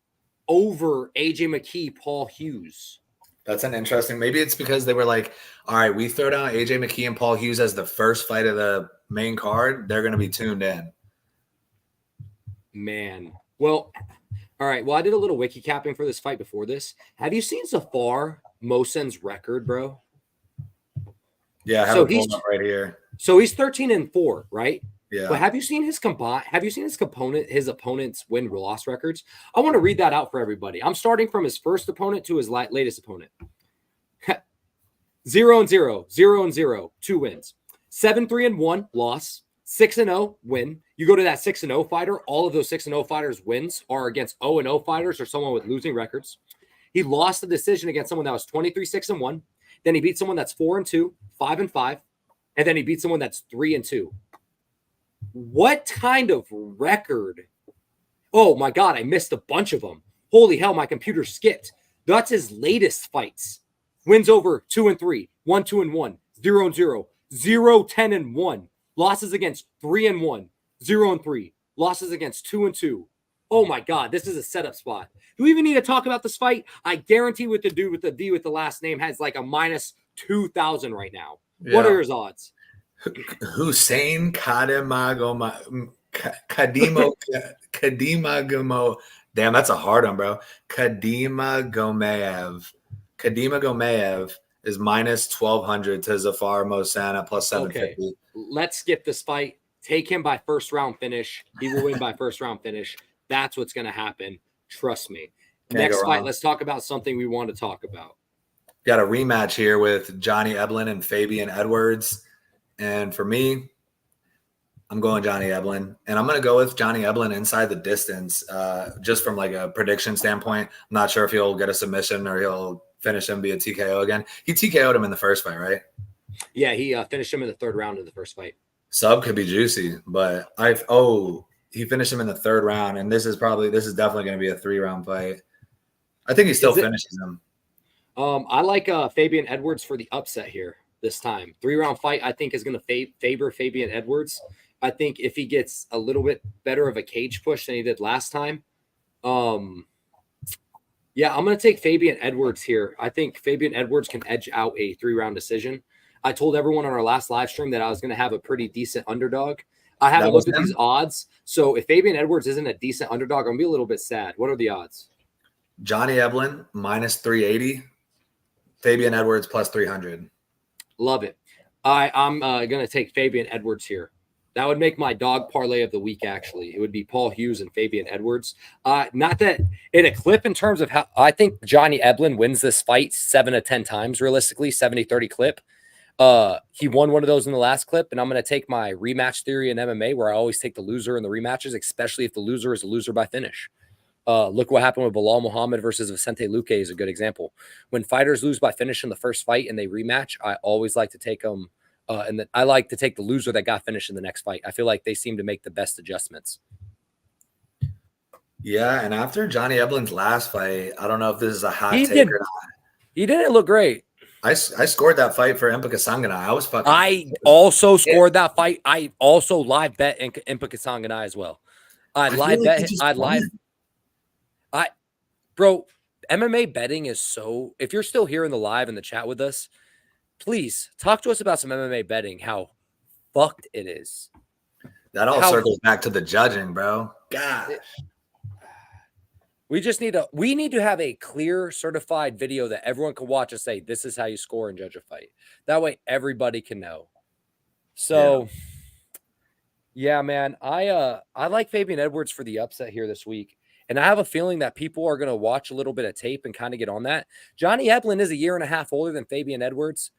over AJ McKee, Paul Hughes? That's an interesting. Maybe it's because they were like, all right, we throw down AJ McKee and Paul Hughes as the first fight of the main card. They're going to be tuned in. Man. Well, all right. Well, I did a little wiki capping for this fight before this. Have you seen Zafar Moasan's record, bro? Yeah, I have it pulled up right here. So he's 13-4, right? Yeah. But have you seen his opponent's win-loss records? I want to read that out for everybody. I'm starting from his first opponent to his latest opponent. 0-0, 0-0, 2 wins. 7-3-1 loss. 6-0 win. You go to that 6-0 fighter, all of those 6-0 fighters wins are against 0-0 fighters or someone with losing records. He lost the decision against someone that was 23-6-1. Then he beat someone that's 4-2, 5-5, and then he beat someone that's 3-2. What kind of record? Oh my God, I missed a bunch of them. Holy hell, my computer skipped. That's his latest fights. Wins over 2-3, 1-2-1, 0-0, 0-10-1. Losses against 3-1, 0-3. Losses against 2-2. Oh my God, this is a setup spot. Do we even need to talk about this fight? I guarantee with the dude with the D with the last name has like a minus 2,000 right now. Yeah. What are his odds? Hussein Khadimagomedov. Damn, that's a hard one, bro. Khadimagomedov is minus 1,200 to Zafar Moasan at plus 750. Okay. Let's skip this fight. Take him by first round finish. He will win by first round finish. That's what's going to happen. Trust me. Next fight, let's talk about something we want to talk about. Got a rematch here with Johnny Eblen and Fabian Edwards. And for me, I'm going Johnny Eblen. And I'm going to go with Johnny Eblen inside the distance, just from like a prediction standpoint. I'm not sure if he'll get a submission or he'll finish him via TKO again. He TKO'd him in the first fight, right? Yeah, he finished him in the third round of the first fight. Sub could be juicy, but he finished him in the third round, and this is definitely going to be a 3-round fight. I think he still finishes him. I like Fabian Edwards for the upset here this time. 3-round fight, I think, is going to favor Fabian Edwards. I think if he gets a little bit better of a cage push than he did last time, I'm going to take Fabian Edwards here. I think Fabian Edwards can edge out a 3-round decision. I told everyone on our last live stream that I was going to have a pretty decent underdog. I haven't looked at these odds. So if Fabian Edwards isn't a decent underdog, I'm going to be a little bit sad. What are the odds? Johnny Eblen, minus 380. Fabian Edwards, plus 300. Love it. I'm going to take Fabian Edwards here. That would make my dog parlay of the week, actually. It would be Paul Hughes and Fabian Edwards. Not that in a clip in terms of how I think Johnny Eblen wins this fight 7 to 10 times, realistically, 70-30 clip. He won one of those in the last clip, and I'm going to take my rematch theory in MMA where I always take the loser in the rematches, especially if the loser is a loser by finish. Look what happened with Bilal Muhammad versus Vicente Luque is a good example. When fighters lose by finish in the first fight and they rematch, I always like to take them. And I like to take the loser that got finished in the next fight. I feel like they seem to make the best adjustments. Yeah, and after Johnny Eblen's last fight, I don't know if this is a hot take or not. He didn't look great. I scored that fight for Impa Kasanganay. I also scored that fight. I also live bet Impa Kasanganay as well. Bro, MMA betting is so, if you're still here in the live in the chat with us, please talk to us about some MMA betting, how fucked it is. That all circles back to the judging, bro. God. We need to have a clear certified video that everyone can watch and say, this is how you score and judge a fight. That way everybody can know. So yeah, man, I like Fabian Edwards for the upset here this week. And I have a feeling that people are going to watch a little bit of tape and kind of get on that. Johnny Eblin is a year and a half older than Fabian Edwards.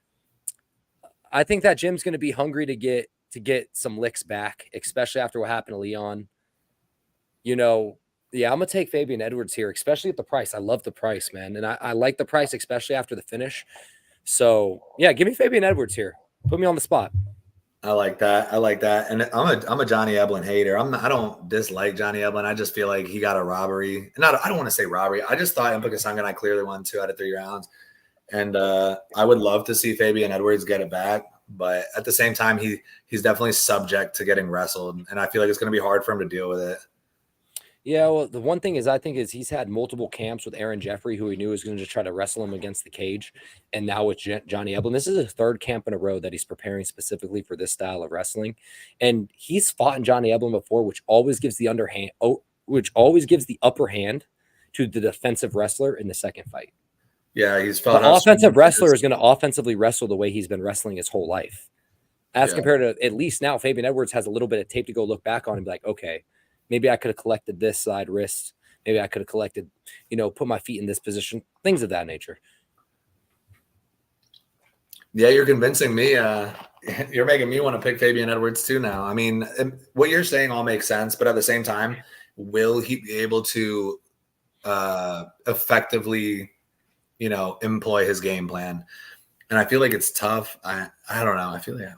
I think that Jim's going to be hungry to get some licks back, especially after what happened to Leon. You know, yeah, I'm going to take Fabian Edwards here, especially at the price. I love the price, man. And I like the price, especially after the finish. So, yeah, give me Fabian Edwards here. Put me on the spot. I like that. And I'm a Johnny Eblin hater. I don't dislike Johnny Eblin. I just feel like he got a robbery. I don't want to say robbery. I just thought Impa Kasanganay clearly won 2 out of 3 rounds. And I would love to see Fabian Edwards get it back. But at the same time, he's definitely subject to getting wrestled. And I feel like it's going to be hard for him to deal with it. Yeah, well, the one thing I think he's had multiple camps with Aaron Jeffrey, who he knew was going to try to wrestle him against the cage. And now with Johnny Eblin, this is his 3rd camp in a row that he's preparing specifically for this style of wrestling. And he's fought in Johnny Eblin before, which always gives the upper hand to the defensive wrestler in the second fight. Yeah, he's fought. The offensive wrestler is going to offensively wrestle the way he's been wrestling his whole life. As compared to, at least now, Fabian Edwards has a little bit of tape to go look back on and be like, okay, maybe I could have collected this side wrist. Maybe I could have collected, put my feet in this position, things of that nature. Yeah, you're convincing me. You're making me want to pick Fabian Edwards too now. I mean, what you're saying all makes sense, but at the same time, will he be able to effectively, employ his game plan? And I feel like it's tough. I don't know. I feel like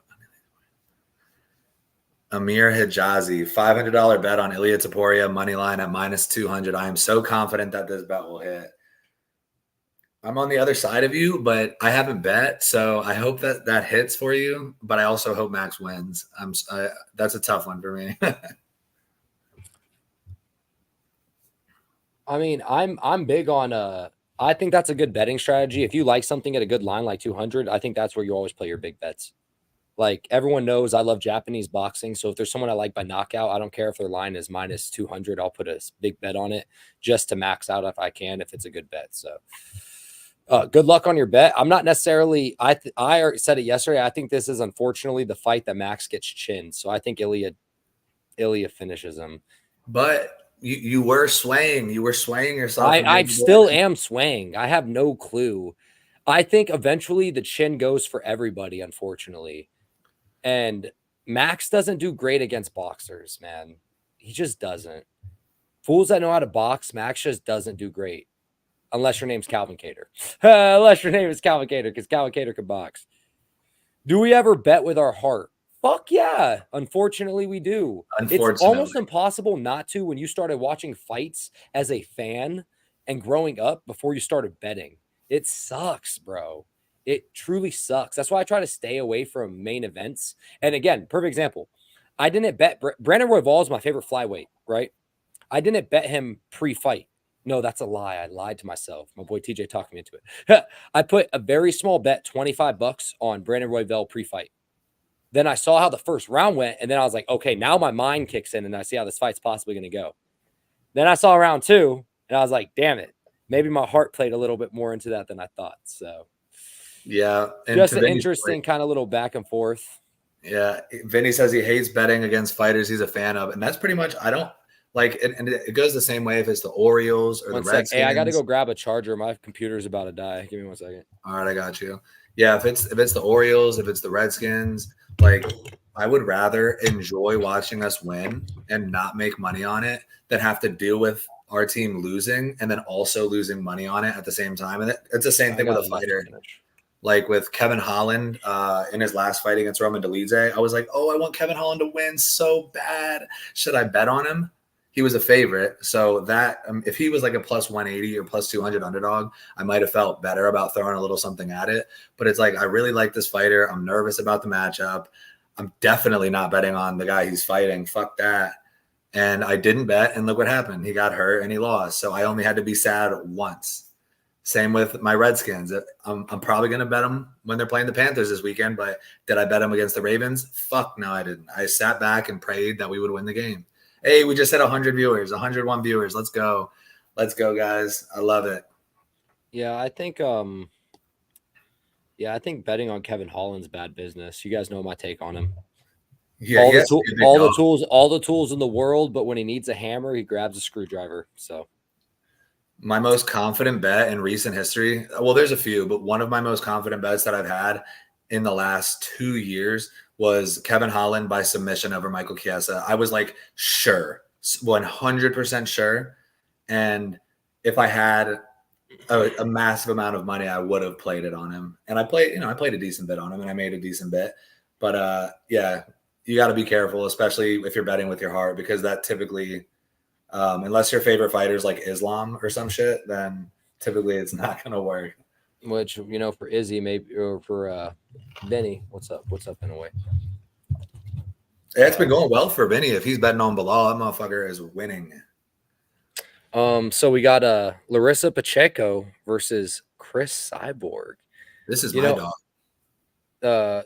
Amir Hijazi, $500 bet on Ilia Topuria, money line at -200. I am so confident that this bet will hit. I'm on the other side of you, but I haven't bet, so I hope that hits for you. But I also hope Max wins. That's a tough one for me. I mean, I'm big on I think that's a good betting strategy. If you like something at a good line like 200, I think that's where you always play your big bets. Like everyone knows I love Japanese boxing. So if there's someone I like by knockout, I don't care if their line is -200. I'll put a big bet on it just to max out if I can, if it's a good bet. So good luck on your bet. I'm not necessarily, I already said it yesterday. I think this is unfortunately the fight that Max gets chinned. So I think Ilia finishes him. But you were swaying. You were swaying yourself. I still am swaying. I have no clue. I think eventually the chin goes for everybody, unfortunately. And Max doesn't do great against boxers, man. He just doesn't. Fools that know how to box, Max just doesn't do great. Unless your name's Calvin Cater. Unless your name is Calvin Cater, because Calvin Cater can box. Do we ever bet with our heart? Fuck yeah. Unfortunately, we do. It's almost impossible not to when you started watching fights as a fan and growing up before you started betting. It sucks, bro. It truly sucks. That's why I try to stay away from main events. And again, perfect example. I didn't bet Brandon Royval is my favorite flyweight, right? I didn't bet him pre-fight. No, that's a lie. I lied to myself. My boy TJ talked me into it. I put a very small bet, $25 on Brandon Royval pre-fight. Then I saw how the first round went, and then I was like, okay, now my mind kicks in, and I see how this fight's possibly going to go. Then I saw round 2, and I was like, damn it. Maybe my heart played a little bit more into that than I thought. So, yeah. And just an interesting kind of little back and forth. Yeah. Vinny says he hates betting against fighters he's a fan of. And that's pretty much, I don't like it. And it goes the same way if it's the Orioles or the Redskins. Hey, I got to go grab a charger. My computer's about to die. Give me 1 second. All right. I got you. Yeah. If it's the Orioles, if it's the Redskins, like I would rather enjoy watching us win and not make money on it than have to deal with our team losing and then also losing money on it at the same time. And it's the same thing with a fighter. Like with Kevin Holland in his last fight against Roman Dolidze, I was like, oh, I want Kevin Holland to win so bad. Should I bet on him? He was a favorite. So that if he was like a +180 or +200 underdog, I might have felt better about throwing a little something at it. But it's like, I really like this fighter. I'm nervous about the matchup. I'm definitely not betting on the guy he's fighting. Fuck that. And I didn't bet, and look what happened. He got hurt and he lost. So I only had to be sad once. Same with my Redskins. I'm probably going to bet them when they're playing the Panthers this weekend, but did I bet them against the Ravens? Fuck no, I didn't. I sat back and prayed that we would win the game. Hey, we just had 100 viewers, 101 viewers. Let's go. Let's go, guys. I love it. Yeah, I think I think betting on Kevin Holland's bad business. You guys know my take on him. Yeah, all yes, the tools in the world, but when he needs a hammer, he grabs a screwdriver. So my most confident bet in recent history, well, there's a few, but one of my most confident bets that I've had in the last 2 years was Kevin Holland by submission over Michael Chiesa. I was like, sure, 100% sure. And if I had a massive amount of money, I would have played it on him. And I played a decent bit on him and I made a decent bit. But yeah, you got to be careful, especially if you're betting with your heart, because that typically – unless your favorite fighter is like Islam or some shit, then typically it's not going to work. Which, for Izzy, maybe, or for Benny, what's up? What's up in a way? It's been going well for Benny. If he's betting on Bilal, that motherfucker is winning. So we got Larissa Pacheco versus Chris Cyborg. This is my dog.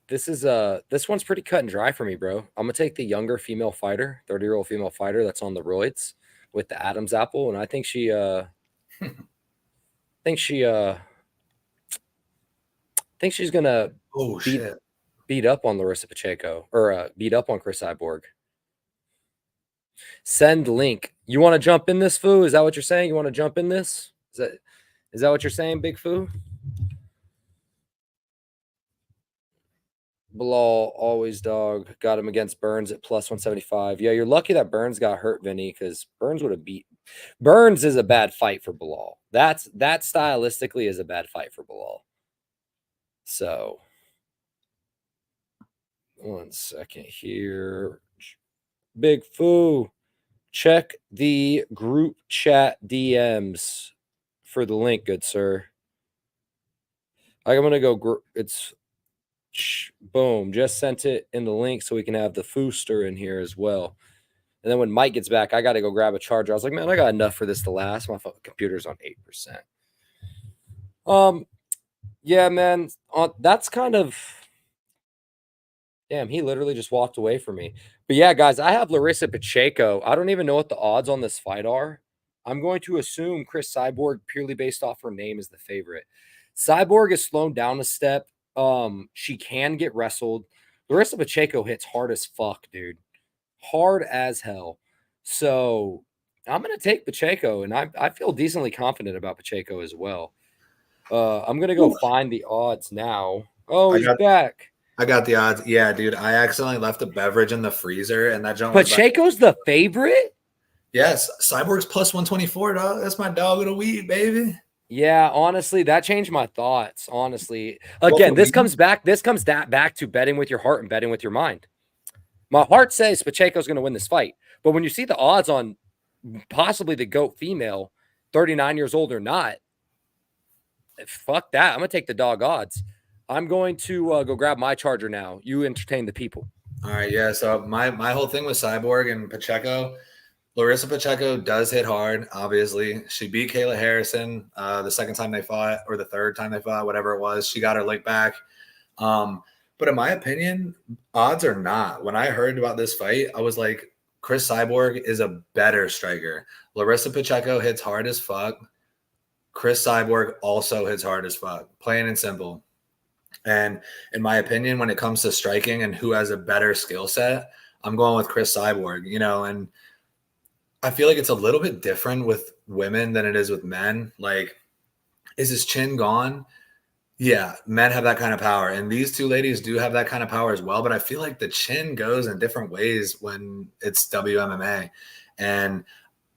This one's pretty cut and dry for me, bro. I'm gonna take the younger female fighter, 30-year-old female fighter that's on the roids with the Adam's apple, and I think she's gonna beat up on Larissa Pacheco or beat up on Chris Cyborg. Send link. You want to jump in this, Foo? Is that what you're saying? You want to jump in this? Is that what you're saying, Big Foo? Bilal, always dog. Got him against Burns at plus 175. Yeah, you're lucky that Burns got hurt, Vinny, because Burns would have beat. Burns is a bad fight for Bilal. That stylistically is a bad fight for Bilal. So, one second here. Big Foo, check the group chat DMs for the link, good sir. I'm going to go. It's boom. Just sent it in the link so we can have the Fooster in here as well. And then when Mike gets back, I got to go grab a charger. I was like, man, I got enough for this to last. My computer's on 8%. Yeah, man. That's kind of. Damn, he literally just walked away from me. But yeah, guys, I have Larissa Pacheco. I don't even know what the odds on this fight are. I'm going to assume Chris Cyborg, purely based off her name, is the favorite. Cyborg is slowed down a step. She can get wrestled. Larissa Pacheco hits hard as fuck, dude. Hard as hell. So I'm going to take Pacheco, and I feel decently confident about Pacheco as well. I'm going to go find the odds now. Oh, he's back. I got the odds. Yeah, dude. I accidentally left a beverage in the freezer, and that junk. Pacheco's the favorite? Yes. Cyborg's plus 124, dog. That's my dog of the week, baby. Yeah, honestly, that changed my thoughts. Honestly, again, this comes back to betting with your heart and betting with your mind. My heart says Pacheco's going to win this fight, but when you see the odds on possibly the GOAT female, 39 years old or not, fuck that. I'm going to take the dog odds. I'm going to go grab my charger now. You entertain the people. All right, yeah. So my whole thing with Cyborg and Pacheco, Larissa Pacheco does hit hard, obviously. She beat Kayla Harrison the second time they fought, or the third time they fought, whatever it was. She got her leg back. But in my opinion, odds are not. When I heard about this fight, I was like, Chris Cyborg is a better striker. Larissa Pacheco hits hard as fuck. Chris Cyborg also hits hard as fuck. Plain and simple. And in my opinion, when it comes to striking and who has a better skill set, I'm going with Chris Cyborg, and I feel like it's a little bit different with women than it is with men. Like, is his chin gone? Yeah, men have that kind of power. And these two ladies do have that kind of power as well. But I feel like the chin goes in different ways when it's WMMA. And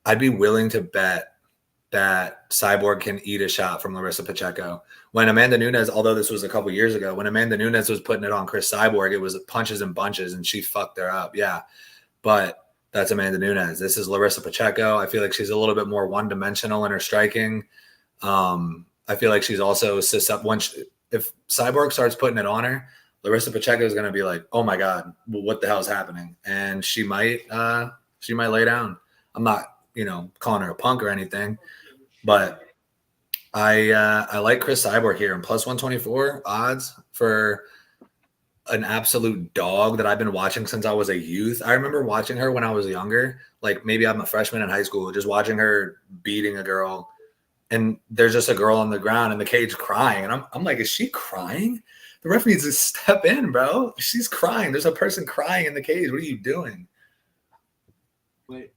I'd be willing to bet that Cyborg can eat a shot from Larissa Pacheco. When Amanda Nunes, although this was a couple years ago, when Amanda Nunes was putting it on Chris Cyborg, it was punches and bunches, and she fucked her up. Yeah, but that's Amanda Nunes. This is Larissa Pacheco. I feel like she's a little bit more one-dimensional in her striking. I feel like she's also if Cyborg starts putting it on her, Larissa Pacheco is going to be like, "Oh my god, what the hell is happening?" And she might lay down. I'm not, calling her a punk or anything, but I like Chris Cyborg here and plus 124 odds for an absolute dog that I've been watching since I was a youth. I remember watching her when I was younger, like maybe I'm a freshman in high school, just watching her beating a girl. And there's just a girl on the ground in the cage crying. And I'm like, is she crying? The ref needs to step in, bro. She's crying. There's a person crying in the cage. What are you doing? Wait,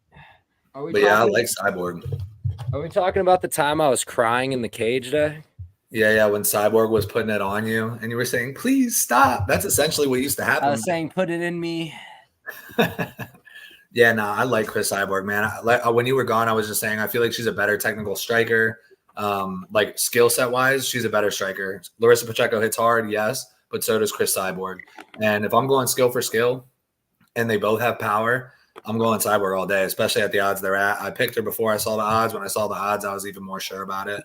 are we But yeah, I like Cyborg. Are we talking about the time I was crying in the cage day? Yeah, when Cyborg was putting it on you and you were saying, please stop. That's essentially what used to happen. I was saying, put it in me. Yeah, no, I like Chris Cyborg, man. When you were gone, I was just saying I feel like she's a better technical striker. Like skill set wise, she's a better striker. Larissa Pacheco hits hard, yes, but so does Chris Cyborg. And if I'm going skill for skill and they both have power, I'm going Cyborg all day, especially at the odds they're at. I picked her before I saw the odds. When I saw the odds, I was even more sure about it.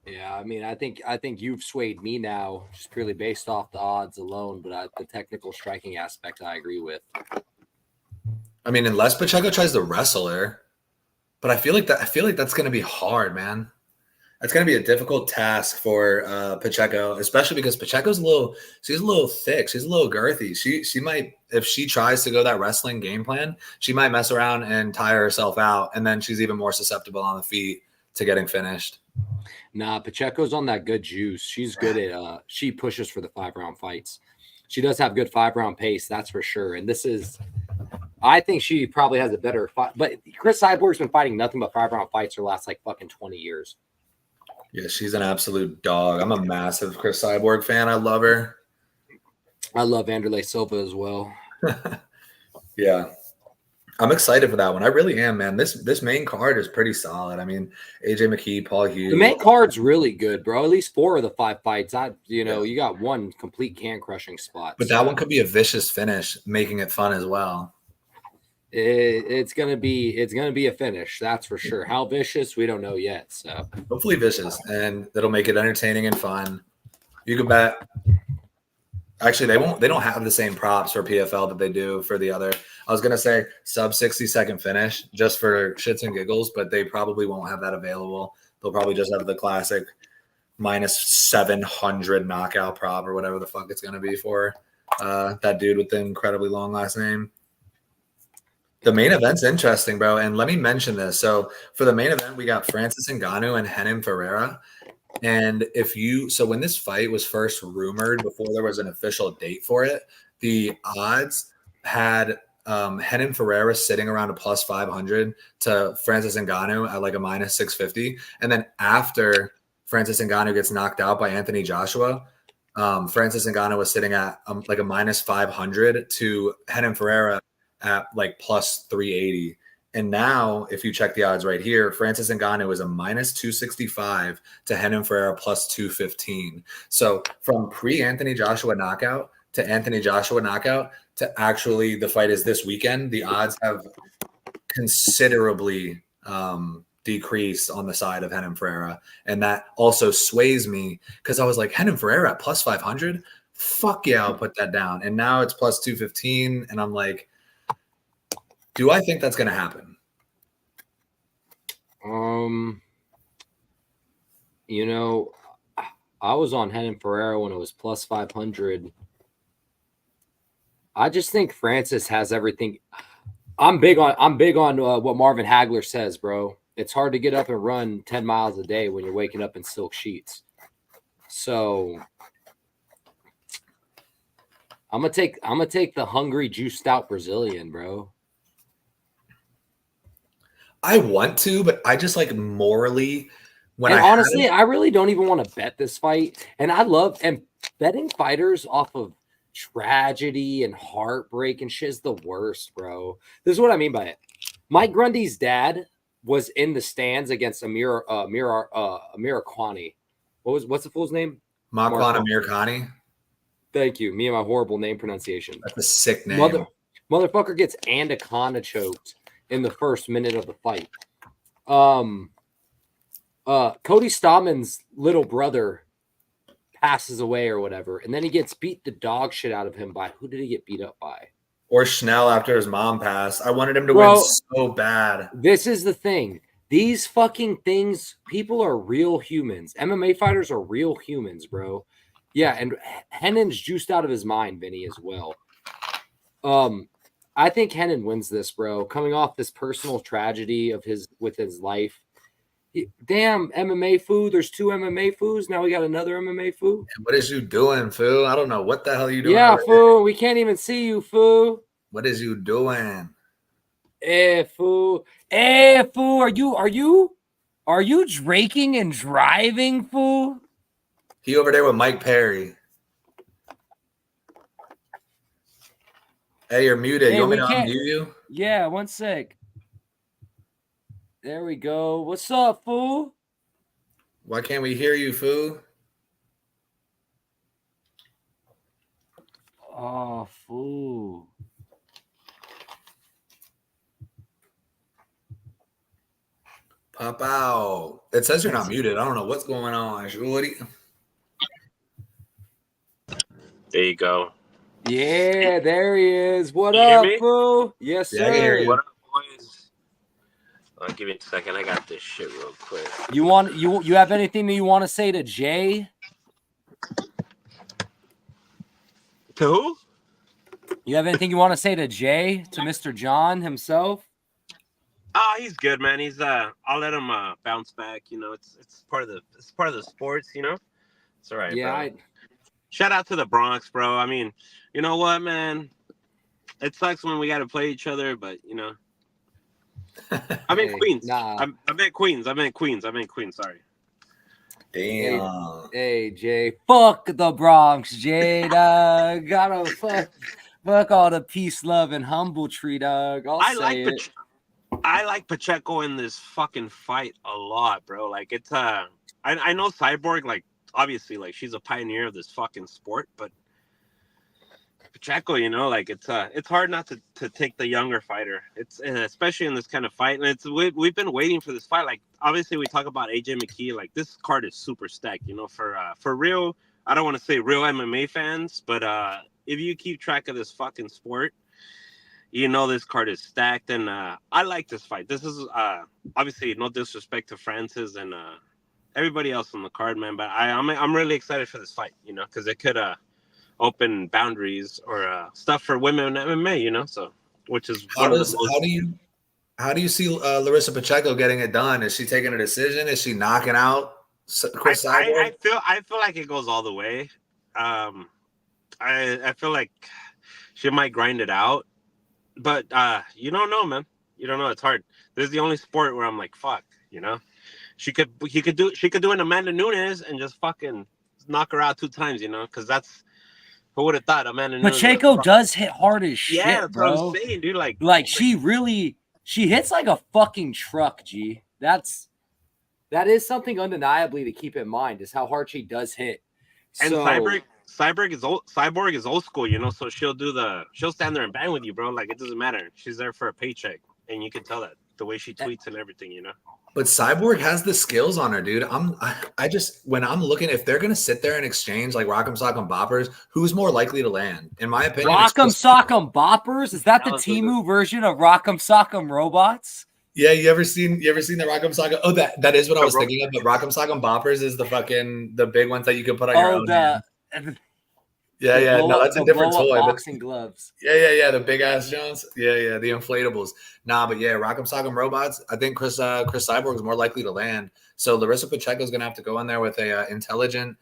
Yeah, I mean, I think you've swayed me now, just purely based off the odds alone. But the technical striking aspect, I agree with. I mean, unless Pacheco tries to wrestle her, but I feel like that's going to be hard, man. That's going to be a difficult task for Pacheco, especially because Pacheco's she's a little thick, she's a little girthy. She might, if she tries to go that wrestling game plan, she might mess around and tire herself out, and then she's even more susceptible on the feet to getting finished. Nah, Pacheco's on that good juice. She's good at she pushes for the 5-round fights. She does have good 5-round pace, that's for sure. And I think she probably has a better fight. But Chris Cyborg's been fighting nothing but 5-round fights for the last like fucking 20 years. Yeah, she's an absolute dog. I'm a massive Chris Cyborg fan. I love her. I love Vanderlei Silva as well. Yeah. I'm excited for that one. I really am, man. This main card is pretty solid. I mean, AJ McKee, Paul Hughes. The main card's really good, bro. At least 4 of the 5 fights. You got one complete can crushing spot. But that one could be a vicious finish, making it fun as well. It's gonna be a finish, that's for sure. How vicious, we don't know yet. So hopefully vicious, and that'll make it entertaining and fun. You can bet. Actually, they don't have the same props for PFL that they do for the other. I was gonna say sub 60-second finish just for shits and giggles, but they probably won't have that available. They'll probably just have the classic minus 700 knockout prop or whatever the fuck it's gonna be for that dude with the incredibly long last name. The main event's interesting, bro. And let me mention this. So for the main event, we got Francis Ngannou and Renan Ferreira. And when this fight was first rumored before there was an official date for it, the odds had Renan Ferreira sitting around a plus 500 to Francis Ngannou at like a minus 650. And then after Francis Ngannou gets knocked out by Anthony Joshua, Francis Ngannou was sitting at like a minus 500 to Renan Ferreira at like plus 380. And now, if you check the odds right here, Francis Ngannou is a minus 265 to Renan Ferreira plus 215. So from pre-Anthony Joshua knockout to Anthony Joshua knockout to actually the fight is this weekend, the odds have considerably decreased on the side of Renan Ferreira. And that also sways me because I was like, Renan Ferreira at plus 500? Fuck yeah, I'll put that down. And now it's plus 215. And I'm like, do I think that's going to happen? I was on Renan Ferreira when it was plus 500. I just think Francis has everything. I'm big on what Marvin Hagler says, bro. It's hard to get up and run 10 miles a day when you're waking up in silk sheets. So I'm gonna take the hungry, juiced out Brazilian, bro. I want to, but I just like morally. Honestly, I really don't even want to bet this fight. And betting fighters off of tragedy and heartbreak and shit is the worst, bro. This is what I mean by it. Mike Grundy's dad was in the stands against Amir Kwani. What's the fool's name? Makwan Amirkhani. Thank you. Me and my horrible name pronunciation. That's a sick name. Motherfucker gets anaconda choked in the first minute of the fight. Cody Stallman's little brother passes away or whatever, and then he gets beat the dog shit out of him by who did he get beat up by? Or Schnell after his mom passed. I wanted him to win so bad. This is the thing. These fucking things, people are real humans. MMA fighters are real humans, bro. Yeah, and Hennon's juiced out of his mind, Vinny, as well. I think Hennon wins this, bro. Coming off this personal tragedy of his life. Damn, MMA food. There's 2 MMA foods. Now we got another MMA food. What is you doing, fool? I don't know what the hell you doing. Yeah, fool. We can't even see you, fool. What is you doing? Fool. Fool. Are you drinking and driving, fool? He over there with Mike Perry. Hey, you're muted. Hey, you want me to unmute you? Yeah, one sec. There we go. What's up, fool? Why can't we hear you, fool? Oh, fool. Pop out. It says you're not muted. I don't know what's going on. There you go. Yeah, there he is. What You hear up, me? fool? Yes, Yeah, I can hear sir. you. What up, boys? Give me a second. I got this shit real quick. You have anything that you want to say to Jay? To who? You have anything you want to say to Jay, to Mr. John himself? Oh, he's good, man. He's I'll let him bounce back. You know, it's part of the sports. You know, it's all right. Yeah. Bro. Shout out to the Bronx, bro. I mean, you know what, man? It sucks when we got to play each other, but you know, I'm in Queens. Nah. I'm in Queens. I'm in Queens. Sorry. Damn. Hey, Jay. Fuck the Bronx, Jay. Dog. Gotta fuck all the peace, love, and humble tree, dog. I like Pacheco in this fucking fight a lot, bro. Like it's I know Cyborg, like obviously, like she's a pioneer of this fucking sport, but Pacheco, you know, like it's hard not to take the younger fighter. It's especially in this kind of fight, and we've been waiting for this fight. Like obviously, we talk about AJ McKee. Like this card is super stacked, you know, for real. I don't want to say real MMA fans, but if you keep track of this fucking sport, you know this card is stacked, and I like this fight. This is obviously no disrespect to Francis and everybody else on the card, man, but I'm really excited for this fight, you know, because it could open boundaries or stuff for women in MMA, you know. So, which is how do you see Larissa Pacheco getting it done? Is she taking a decision? Is she knocking out Chris Cyborg? I feel like it goes all the way. I feel like she might grind it out. But you don't know, man. You don't know. It's hard. This is the only sport where I'm like, fuck, you know. She could do an Amanda Nunes and just fucking knock her out 2 times, you know, because that's who would have thought Amanda Nunes. Pacheco does hit hard as shit, yeah, that's bro. what I'm saying, dude. Like she hits like a fucking truck, G. That is something undeniably to keep in mind is how hard she does hit. And so, Cyborg is old school, you know, so she'll stand there and bang with you, bro. Like it doesn't matter. She's there for a paycheck, and you can tell that the way she tweets and everything, you know. But Cyborg has the skills on her, dude. I just when I'm looking, if they're gonna sit there and exchange like Rock'em Sock'em Boppers, who's more likely to land? In my opinion, Rock'em Sock'em Boppers? Is that the Temu version of Rock'em Sock'em Robots? Yeah, you ever seen the Rock'em Sock'em? Oh, that is what I was thinking of. But Rock'em Sock'em Boppers is the big ones that you can put on your own hand. Yeah. No, that's a different toy. Boxing gloves. Yeah. The big ass Jones. Yeah. The inflatables. Nah, but yeah, Rock'em Sock'em Robots. I think Chris Cyborg is more likely to land. So Larissa Pacheco is gonna have to go in there with a intelligent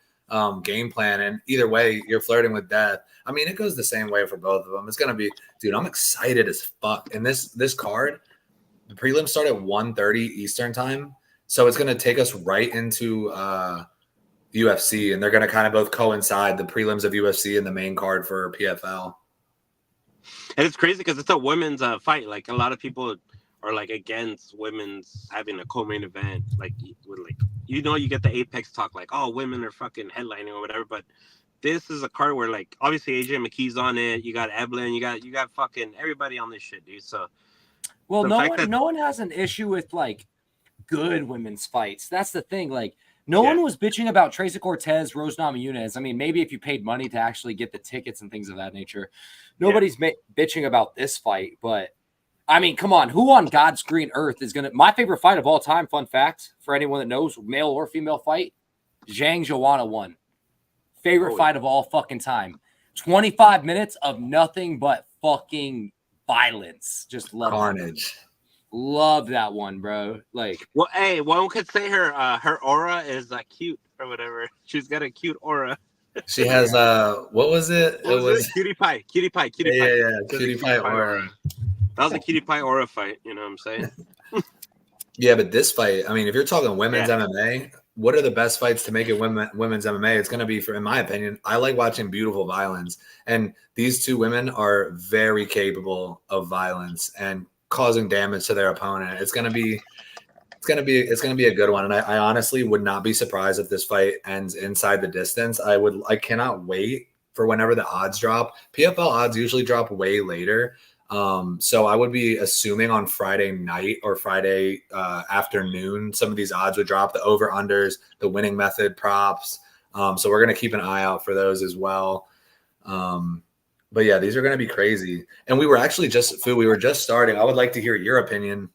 game plan. And either way, you're flirting with death. I mean, it goes the same way for both of them. It's gonna be, dude. I'm excited as fuck. And this card, the prelims start at 1:30 Eastern time, so it's gonna take us right into UFC, and they're going to kind of both coincide, the prelims of UFC and the main card for PFL. And it's crazy because it's a women's fight. Like a lot of people are like against women's having a co-main event. Like with you get the Apex talk like, oh, women are fucking headlining or whatever. But this is a card where like obviously AJ McKee's on it. You got Evelyn. You got fucking everybody on this shit, dude. So well, no one has an issue with like good women's fights. That's the thing. Like. No one was bitching about Tracy Cortez, Rose Namajunas. I mean, maybe if you paid money to actually get the tickets and things of that nature. Nobody's bitching about this fight, but I mean, come on. Who on God's green earth is going to – my favorite fight of all time, fun fact, for anyone that knows, male or female fight, Zhang Joanna won. Favorite fight of all fucking time. 25 minutes of nothing but fucking violence. Just love Carnage. Love that one, bro. Like, well, hey, one could say her aura is cute or whatever. She's got a cute aura. She has what was it? What was it? Cutie pie. Yeah, cutie pie aura. That was a cutie pie aura fight. You know what I'm saying? Yeah, but this fight, I mean, if you're talking women's MMA, what are the best fights to make it women's MMA? It's going to be, in my opinion, I like watching beautiful violence, and these two women are very capable of violence and causing damage to their opponent. It's going to be a good one, and I honestly would not be surprised if this fight ends inside the distance. I cannot wait for whenever the odds drop. PFL odds usually drop way later. So I would be assuming on Friday night or Friday afternoon, some of these odds would drop, the over-unders, the winning method props. So we're going to keep an eye out for those as well. But yeah, these are going to be crazy. And we were just starting. I would like to hear your opinion.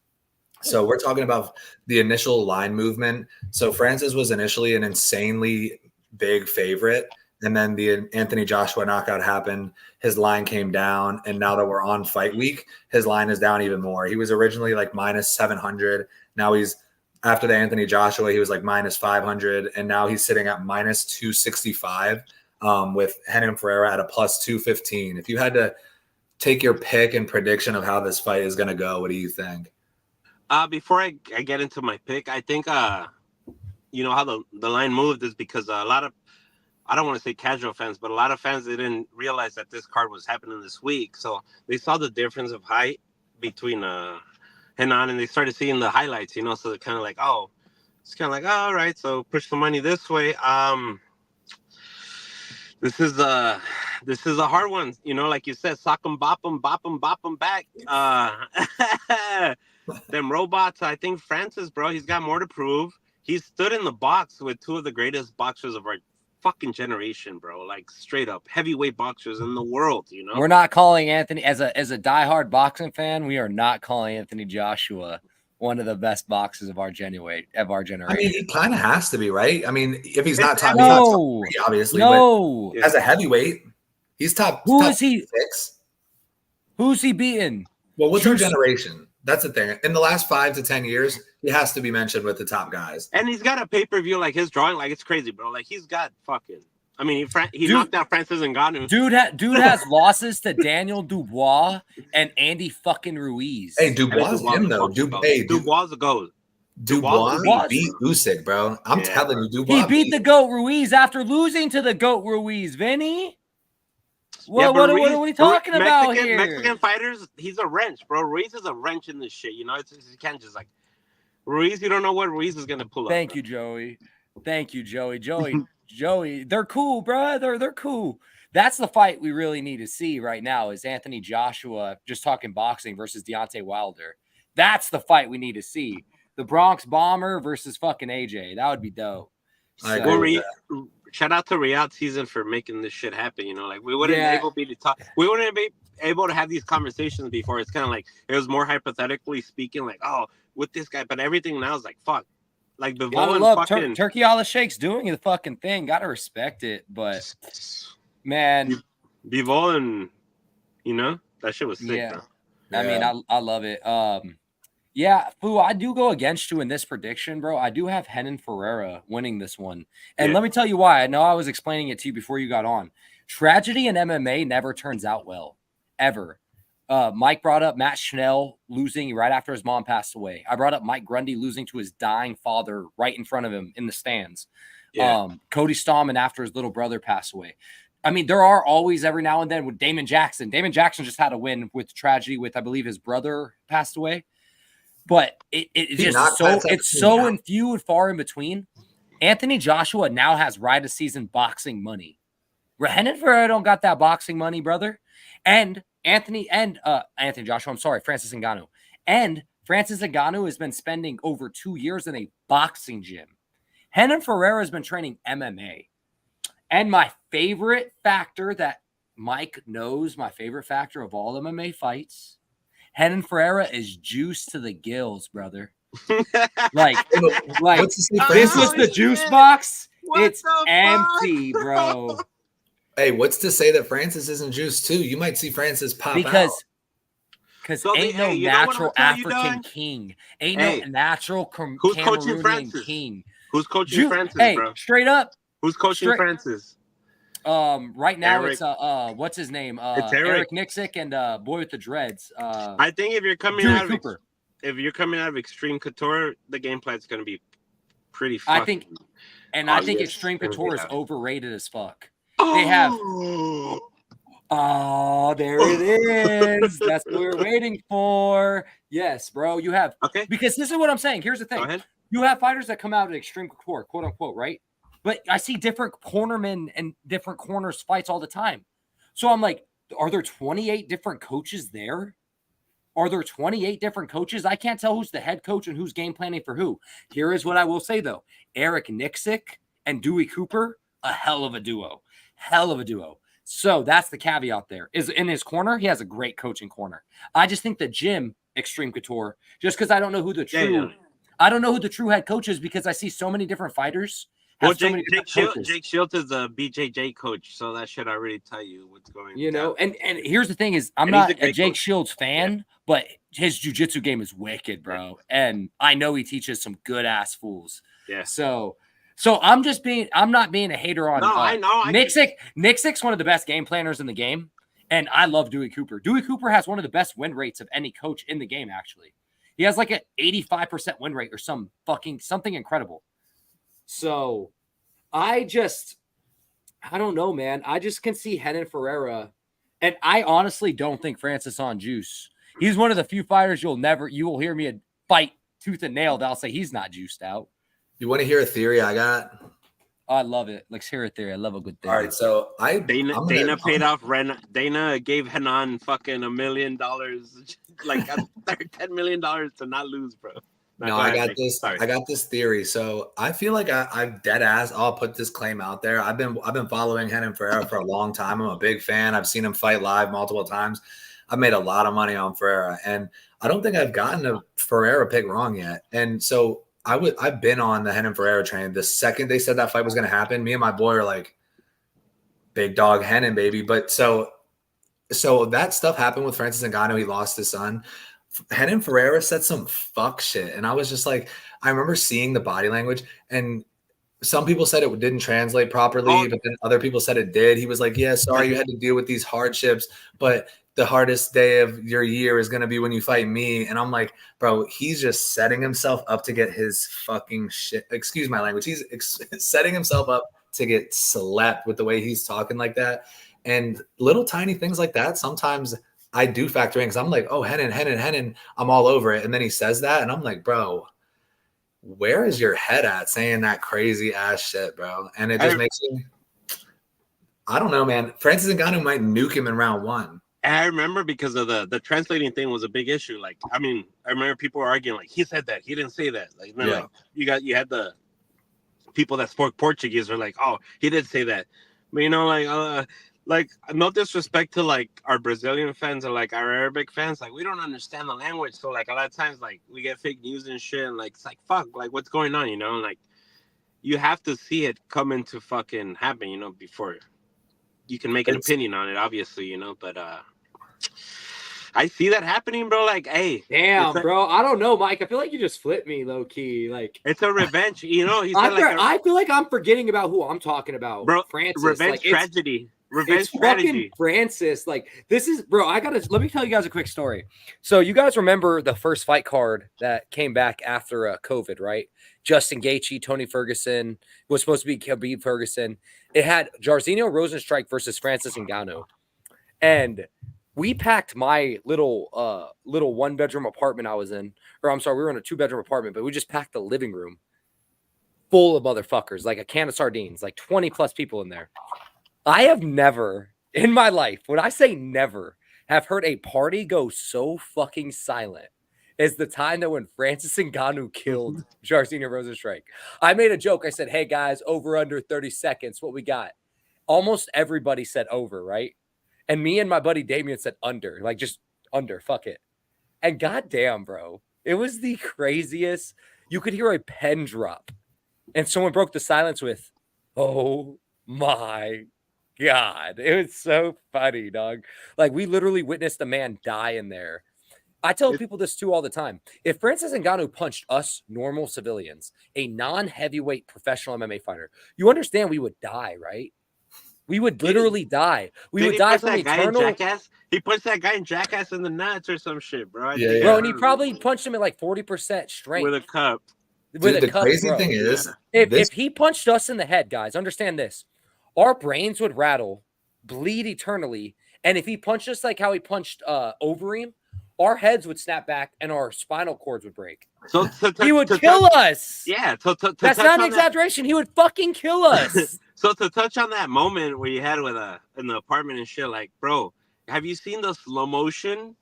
So we're talking about the initial line movement. So Francis was initially an insanely big favorite. And then the Anthony Joshua knockout happened. His line came down. And now that we're on fight week, his line is down even more. He was originally like minus 700. Now after the Anthony Joshua, he was like minus 500. And now he's sitting at minus 265 with Renan Ferreira at a plus 215. If you had to take your pick and prediction of how this fight is going to go, what do you think? Before I get into my pick, I think, you know, how the line moved is because a lot of, I don't want to say casual fans, but a lot of fans, they didn't realize that this card was happening this week. So they saw the difference of height between Renan, and they started seeing the highlights, you know, so they're kind of like, oh, it's kind of like, oh, all right, so push the money this way. This is a hard one, you know, like you said, sock 'em, bop 'em back. Them robots, I think Francis, bro, he's got more to prove. He's stood in the box with two of the greatest boxers of our fucking generation, bro. Like straight up heavyweight boxers in the world, you know. We're not calling Anthony as a diehard boxing fan. We are not calling Anthony Joshua one of the best boxers of our generation. I mean, he kind of has to be, right? I mean, if he's not top, no, he's not top 3, obviously. No, but as a heavyweight, he's top. Who top is he? 6. Who's he beating? Well, what's our generation? That's the thing. In the last 5 to 10 years, he has to be mentioned with the top guys. And he's got a pay-per-view like his drawing, like it's crazy, bro. Like he's got fucking. I mean, he knocked out Francis Ngannou. Dude has losses to Daniel Dubois and Andy fucking Ruiz. Hey, Dubois is him though. Dubois is a goat. Dubois beat Usyk, bro. I'm telling you, Dubois. He beat the GOAT Ruiz after losing to the GOAT Ruiz, Vinny. What are we talking about here? Mexican fighters, he's a wrench, bro. Ruiz is a wrench in this shit. You know, you can't just like Ruiz. You don't know what Ruiz is gonna pull up. Thank you, Joey. Joey, they're cool, bro. They're cool. That's the fight we really need to see right now is Anthony Joshua, just talking boxing, versus Deontay Wilder. That's the fight we need to see. The Bronx Bomber versus fucking AJ. That would be dope. I agree with that. Shout out to Riyadh Season for making this shit happen. You know, like we wouldn't be able to have these conversations before. It's kind of like it was more hypothetically speaking, like, oh, with this guy, but everything now is like, fuck. Like Bivol and fucking Turkey Allah Shake's doing the fucking thing. Gotta respect it, but man, Bivol and you know that shit was sick. Yeah, bro. I mean, I love it. Yeah, Fu, I do go against you in this prediction, bro. I do have Renan Ferreira winning this one, and let me tell you why. I know I was explaining it to you before you got on. Tragedy in MMA never turns out well, ever. Mike brought up Matt Schnell losing right after his mom passed away. I brought up Mike Grundy losing to his dying father right in front of him in the stands. Yeah. Cody Stallman after his little brother passed away. I mean, there are always every now and then with Damon Jackson. Damon Jackson just had a win with tragedy with, I believe, his brother passed away. But it's so in few and far in between. Anthony Joshua now has ride of season boxing money. Renan Ferreira don't got that boxing money, brother. And Francis Ngannou. And Francis Ngannou has been spending over 2 years in a boxing gym. Renan Ferreira has been training MMA. And my favorite factor that Mike knows, my favorite factor of all MMA fights, Renan Ferreira is juice to the gills, brother. Like What's to say this Francis? was the juice box. It's empty, bro. Hey, what's to say that Francis isn't juiced too? You might see Francis pop out. Because So ain't no you know what I'm natural telling you, African Doug? king. Ain't Hey, no natural who's coaching Cameroonian Francis? king. Who's coaching Francis, hey, bro? straight up. Who's coaching Francis? Right now Eric. it's what's his name? It's Eric Nixick and boy with the dreads. I think if you're coming Dewey out of Cooper. if you're coming out of Extreme Couture, the game plan's gonna be pretty fucking. I think Extreme Couture is overrated as fuck. Oh. They have oh, there it is. That's what we're waiting for. Yes, bro. You have because this is what I'm saying. Here's the thing. Go ahead. You have fighters that come out of Extreme Couture, quote unquote, right? But I see different cornermen and different corners fights all the time. So I'm like, are there 28 different coaches there? Are there 28 different coaches? I can't tell who's the head coach and who's game planning for who. Here is what I will say, though. Eric Nixick and Dewey Cooper, a hell of a duo. Hell of a duo. So that's the caveat there. Is in his corner, he has a great coaching corner. I just think the gym, Extreme Couture, just because I don't know who the true I don't know who the true head coach is because I see so many different fighters. Well, Jake Shields is the BJJ coach, so that should already tell you what's going on. You know, and here's the thing is I'm not a Jake Shields fan, but his jiu-jitsu game is wicked, bro. And I know he teaches some good ass fools. Yeah. So I'm not being a hater on I know. Nixick's one of the best game planners in the game. And I love Dewey Cooper. Dewey Cooper has one of the best win rates of any coach in the game, actually. He has like an 85% win rate or something incredible. So I don't know, man. I just can see Renan Ferreira. And I honestly don't think Francis on juice. He's one of the few fighters you will hear me fight tooth and nail that I'll say he's not juiced out. You want to hear a theory I got? I love it. Let's hear a theory. I love a good theory. All right, so Dana paid off Renan. Dana gave Renan fucking $1 million, like $10 million to not lose, bro. I got this theory. So I feel like I've dead ass. I'll put this claim out there. I've been following Renan Ferreira for a long time. I'm a big fan. I've seen him fight live multiple times. I've made a lot of money on Ferreira, and I don't think I've gotten a Ferreira pick wrong yet. And so I've been on the Renan Ferreira train. The second they said that fight was going to happen, me and my boy are like, big dog Renan, baby. But so that stuff happened with Francis Ngannou. He lost his son. Renan Ferreira said some fuck shit. And I was just like, I remember seeing the body language, and some people said it didn't translate properly, but then other people said it did. He was like, yeah, sorry you had to deal with these hardships, but the hardest day of your year is going to be when you fight me. And I'm like, bro, he's just setting himself up to get his fucking shit. Excuse my language. He's setting himself up to get slapped with the way he's talking like that. And little tiny things like that, sometimes I do factor in because I'm like, oh, Renan, I'm all over it. And then he says that, and I'm like, bro, where is your head at saying that crazy ass shit, bro? And it just makes me, I don't know, man. Francis Ngannou might nuke him in round one. I remember because of the translating thing was a big issue. Like, I mean, I remember people were arguing like, he said that, he didn't say that. Like, like you had the people that spoke Portuguese are like, oh, he did say that. But you know, like no disrespect to like our Brazilian fans or like our Arabic fans, like we don't understand the language, so like a lot of times like we get fake news and shit, and like it's like fuck, like what's going on, you know? And, like you have to see it come into fucking happen, you know, before you can make an opinion on it, obviously, you know. But I see that happening, bro. Like, hey, damn, bro, I don't know, Mike. I feel like you just flipped me, low key. Like, it's a revenge, you know. I feel like I'm forgetting about who I'm talking about, bro. Francis, revenge tragedy. Revenge strategy. Francis, like this is, bro. Let me tell you guys a quick story. So you guys remember the first fight card that came back after COVID, right? Justin Gaethje, Tony Ferguson was supposed to be Khabib Ferguson. It had Jairzinho Rozenstruik versus Francis Ngannou, and we packed my little one bedroom apartment I was in, or I'm sorry, we were in a 2-bedroom apartment, but we just packed the living room full of motherfuckers, like a can of sardines, like 20 plus people in there. I have never in my life, when I say never, have heard a party go so fucking silent as the time that when Francis Ngannou killed Jairzinho Rozenstruik. I made a joke. I said, hey guys, over under 30 seconds, what we got? Almost everybody said over, right? And me and my buddy Damien said under, like just under, fuck it. And goddamn, bro, it was the craziest. You could hear a pen drop, and someone broke the silence with, "Oh my God." It was so funny, dog. Like, we literally witnessed a man die in there. I tell people this too all the time. If Francis Ngannou punched us normal civilians, a non-heavyweight professional MMA fighter, you understand we would die, right? We would literally die. We would die from eternal. Jackass? He punched that guy in Jackass in the nuts or some shit, bro. Bro, and he probably punched him at like 40% strength with a cup. With Dude, a cup, crazy bro. thing is, if he punched us in the head, guys, understand this: our brains would rattle, bleed eternally, and if he punched us like how he punched Overeem, our heads would snap back and our spinal cords would break. So he would kill us. Yeah, that's not an exaggeration. He would fucking kill us. So to touch on that moment where you had with in the apartment and shit, like, bro, have you seen the slow motion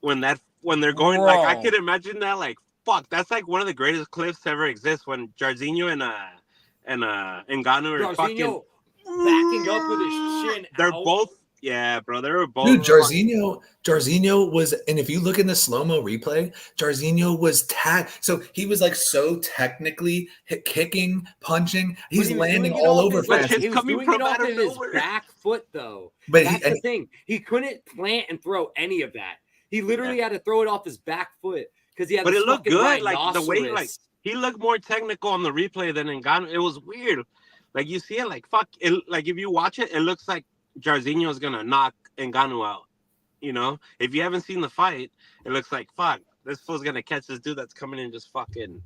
when they're going? Bro. Like, I could imagine that. Like, fuck, that's like one of the greatest clips to ever exist. When Jairzinho and Ngannou are fucking backing up with his chin. They're both. Yeah, bro, they were both. Dude, Jairzinho was, and if you look in the slow-mo replay, Jairzinho was so he was like so technically kicking, punching. He's landing all over Francis. He was doing it off of his back foot, though. But that's the thing. He couldn't plant and throw any of that. He literally had to throw it off his back foot because he had. But it looked good, like the way, like he looked more technical on the replay than Ngannou. It was weird. Like you see it, like fuck it. Like if you watch it, it looks like Jairzinho is gonna knock Ngannou out. You know, if you haven't seen the fight, it looks like fuck. This fool's gonna catch this dude that's coming in just fucking.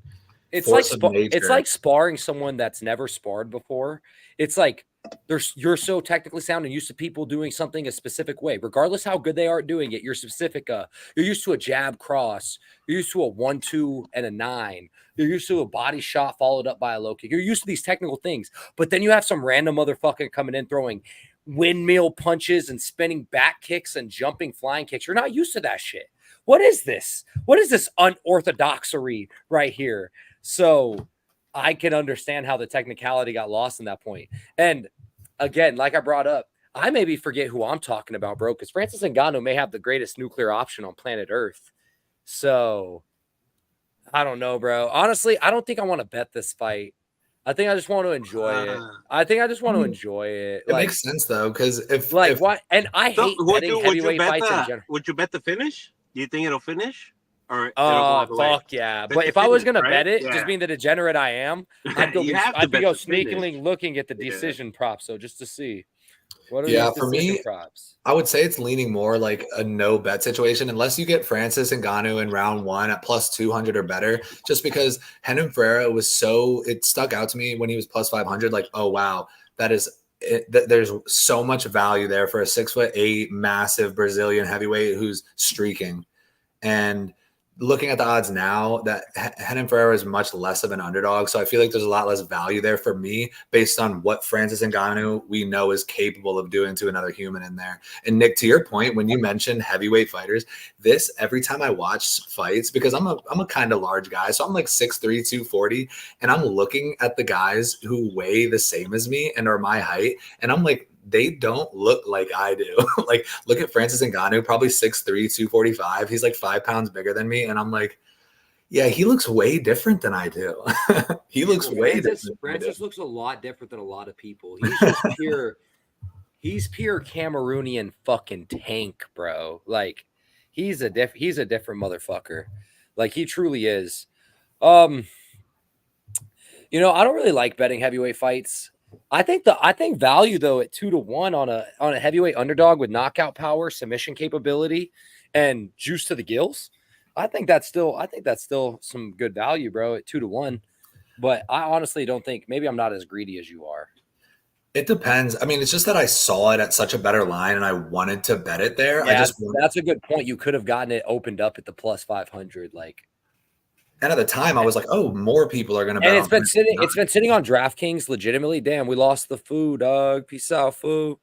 It's like sparring someone that's never sparred before. It's like you're so technically sound and used to people doing something a specific way, regardless how good they are at doing it. You're specific. You're used to a jab cross. You're used to a 1-2 and a 9. You're used to a body shot followed up by a low kick. You're used to these technical things, but then you have some random motherfucker coming in throwing windmill punches and spinning back kicks and jumping flying kicks. You're not used to that shit. What is this? What is this unorthodoxery right here? So I can understand how the technicality got lost in that point. And again, like I brought up, I maybe forget who I'm talking about, bro, because Francis Ngannou may have the greatest nuclear option on planet Earth. So I don't know, bro. Honestly, I don't think I want to bet this fight. I think I just want to enjoy it. I think I just want to enjoy it. It makes sense though, because if what, and I hate betting heavyweight fights in general. Would you bet the finish? Do you think it'll finish? Or fuck yeah! But if I was gonna bet it, just being the degenerate I am, I'd go sneakily looking at the decision props, so just to see. What are for me, props? I would say it's leaning more like a no bet situation, unless you get Francis Ngannou in round 1 at plus 200 or better. Just because Renan Ferreira was it stuck out to me when he was plus 500. Like, oh wow, there's so much value there for a 6'8" massive Brazilian heavyweight who's streaking. And looking at the odds now, that Renan Ferreira is much less of an underdog. So I feel like there's a lot less value there for me based on what Francis Ngannou we know is capable of doing to another human in there. And Nick, to your point, when you mentioned heavyweight fighters, every time I watch fights, because I'm a kind of large guy, so I'm like 6'3", 240, and I'm looking at the guys who weigh the same as me and are my height, and I'm like, they don't look like I do. Like, look at Francis Ngannou, probably 6'3", 245. He's like 5 pounds bigger than me. And I'm like, yeah, he looks way different than I do. He looks way different. Francis looks a lot different than a lot of people. He's just pure. He's pure Cameroonian fucking tank, bro. Like, he's a different motherfucker. Like, he truly is. I don't really like betting heavyweight fights. I think value though at 2-1 on a heavyweight underdog with knockout power, submission capability, and juice to the gills. I think that's still some good value, bro, at 2-1. But I honestly don't think, maybe I'm not as greedy as you are. It depends. I mean, it's just that I saw it at such a better line and I wanted to bet it there. Yeah, that's a good point. You could have gotten it opened up at the plus 500, like. And at the time, I was like, "Oh, more people are going to bet." And it's been sitting on DraftKings legitimately. Damn, we lost the food, dog. Peace out, food.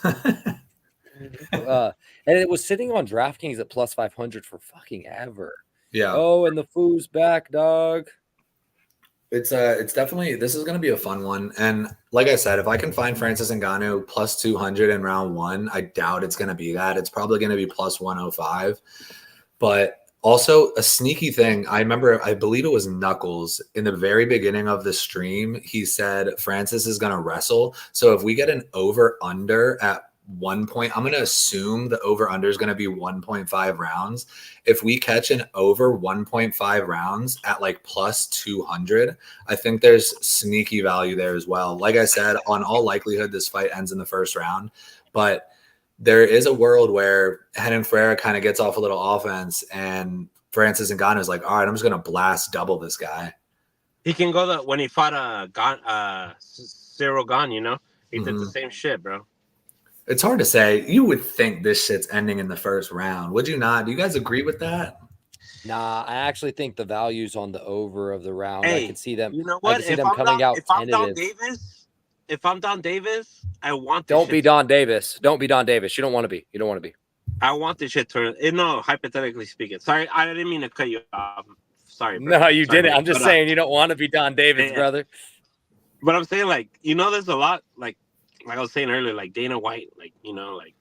And it was sitting on DraftKings at plus 500 for fucking ever. Yeah. Oh, and the food's back, dog. It's definitely, this is going to be a fun one. And like I said, if I can find Francis Ngannou plus 200 in round 1, I doubt it's going to be that. It's probably going to be plus 105. But Also, a sneaky thing, I remember, I believe it was Knuckles in the very beginning of the stream. He said Francis is going to wrestle. So if we get an over under at 1 point, I'm going to assume the over under is going to be 1.5 rounds. If we catch an over 1.5 rounds at like plus 200, I think there's sneaky value there as well. Like I said, on all likelihood, this fight ends in the first round, but there is a world where Renan Ferreira kind of gets off a little offense and Francis Ngannou is like, all right, I'm just going to blast double this guy. He can go when he fought Cyril Gane, you know? He did the Mhm. same shit, bro. It's hard to say. You would think this shit's ending in the first round. Would you not? Do you guys agree with that? Nah, I actually think the value's on the over of the round. I Hey, can see them. you know I what? can see them coming out tentative. If I'm Don Davis, I want this Don't shit be Don Davis. Don't be Don Davis. You don't want to be. You don't want to be. I want this shit to no, hypothetically speaking. Sorry, I didn't mean to cut you off. Sorry, bro. No, you Sorry, didn't. man. I'm just saying you don't want to be Don Davis, yeah. brother. But I'm saying, like, you know, there's a lot, like I was saying earlier, like Dana White, like, you know, like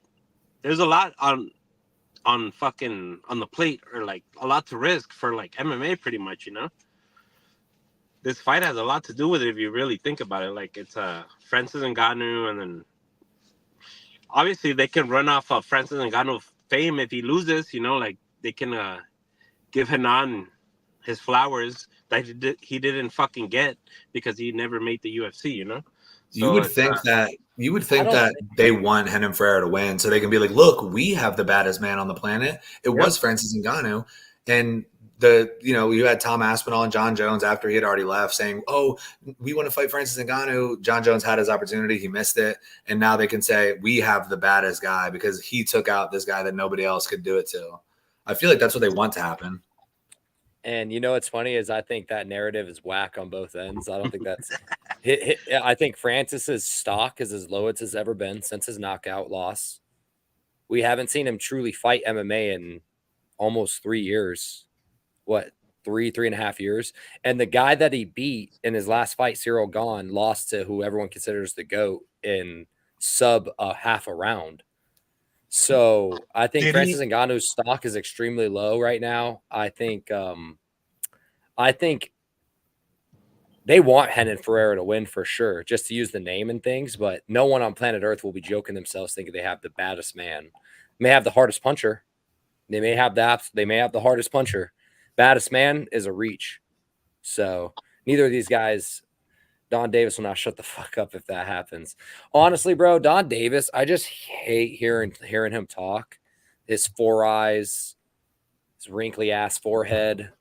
there's a lot on the plate, or like a lot to risk for like MMA, pretty much, you know. This fight has a lot to do with it if you really think about it. Like, it's Francis Ngannou, and then obviously they can run off of Francis Ngannou fame if he loses, you know, like they can give Renan his flowers that he didn't fucking get because he never made the UFC, you know. So You would think that they want Renan Ferreira to win, so they can be like, "Look, we have the baddest man on the planet. It was Francis Ngannou," and you had Tom Aspinall and John Jones after he had already left saying, "Oh, we want to fight Francis Ngannou." John Jones had his opportunity, he missed it, and now they can say we have the baddest guy because he took out this guy that nobody else could do it to. I feel like that's what they want to happen. And you know what's funny is I think that narrative is whack on both ends. I don't think that's I think Francis's stock is as low as it's ever been since his knockout loss. We haven't seen him truly fight MMA in almost 3 years. What, 3.5 years? And the guy that he beat in his last fight, Cyril Gane, lost to who everyone considers the GOAT in sub half a round. So I think Francis Ngannou's stock is extremely low right now. I think they want Renan Ferreira to win for sure, just to use the name and things. But no one on planet Earth will be joking themselves thinking they have the baddest man. They may have the hardest puncher. They may have the hardest puncher. Baddest man is a reach. So neither of these guys. Don Davis will not shut the fuck up if that happens. Honestly, bro, Don Davis, I just hate hearing him talk. His four eyes, his wrinkly ass forehead.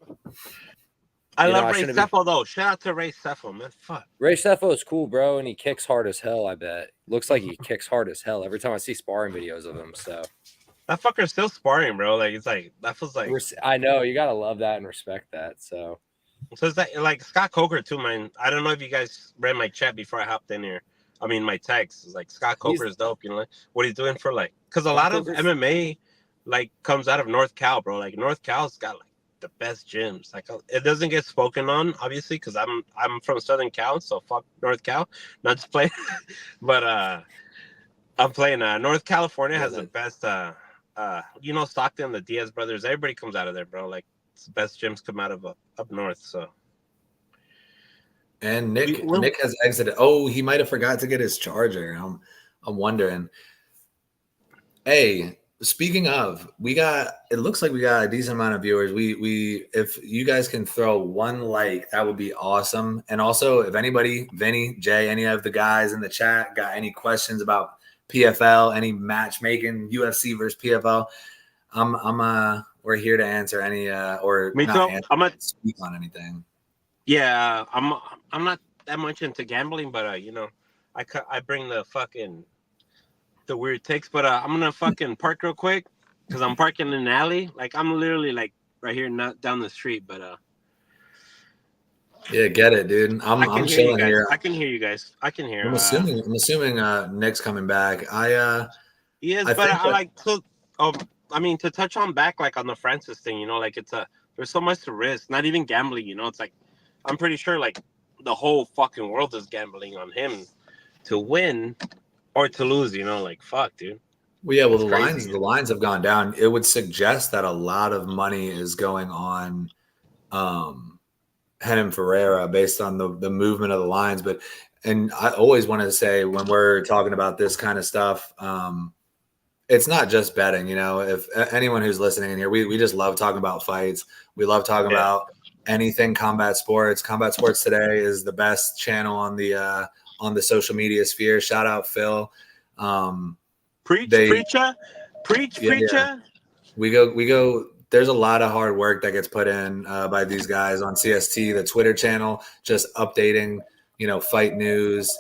I love Ray Sefo, though. Shout out to Ray Sefo, man. Fuck. Ray Sefo is cool, bro, and he kicks hard as hell, I bet. Looks like he kicks hard as hell every time I see sparring videos of him. So that fucker's still sparring, bro. Like, it's like, that feels like. I know, you got to love that and respect that. So it's that, like, Scott Coker, too, man. I don't know if you guys read my chat before I hopped in here. I mean, my text is like, Scott Coker is dope, you know, what he's doing for, like, because a lot of MMA, like, comes out of North Cal, bro. Like, North Cal's got, like, the best gyms. Like, it doesn't get spoken on, obviously, because I'm from Southern Cal, so fuck North Cal. Not just playing, but I'm playing. North California has the best. You know, Stockton, the Diaz brothers, everybody comes out of there, bro. Like, it's the best gyms come out of up north. So. And Nick has exited. Oh, he might have forgot to get his charger. I'm wondering. Hey, speaking of, it looks like we got a decent amount of viewers. We if you guys can throw one like, that would be awesome. And also, if anybody, Vinny, Jay, any of the guys in the chat got any questions about PFL, any matchmaking, UFC versus PFL, we're here to answer any or Me too. I'm gonna speak on anything. Yeah, I'm not that much into gambling, but you know, I bring the weird takes, but I'm gonna fucking park real quick because I'm parking in an alley. Like, I'm literally like right here, not down the street, but yeah, get it, dude. I'm chilling here. I can hear you guys. I can hear. I'm assuming Nick's coming back. He is, but I like to. I mean, to touch on back, like, on the Francis thing, you know, like, there's so much to risk. Not even gambling, you know. It's like, I'm pretty sure, like, the whole fucking world is gambling on him to win or to lose, you know. Like, fuck, dude. Well, yeah, well, It's crazy. the lines have gone down. It would suggest that a lot of money is going on Henan Ferreira based on the movement of the lines. But and I always wanted to say when we're talking about this kind of stuff, it's not just betting. You know, if anyone who's listening in here, we just love talking about fights. We love talking about anything combat sports. Combat Sports Today is the best channel on the social media sphere. Shout out Phil. Preach, They preacher, preach, yeah, preacher. we go. There's a lot of hard work that gets put in by these guys on CST, the Twitter channel, just updating, fight news,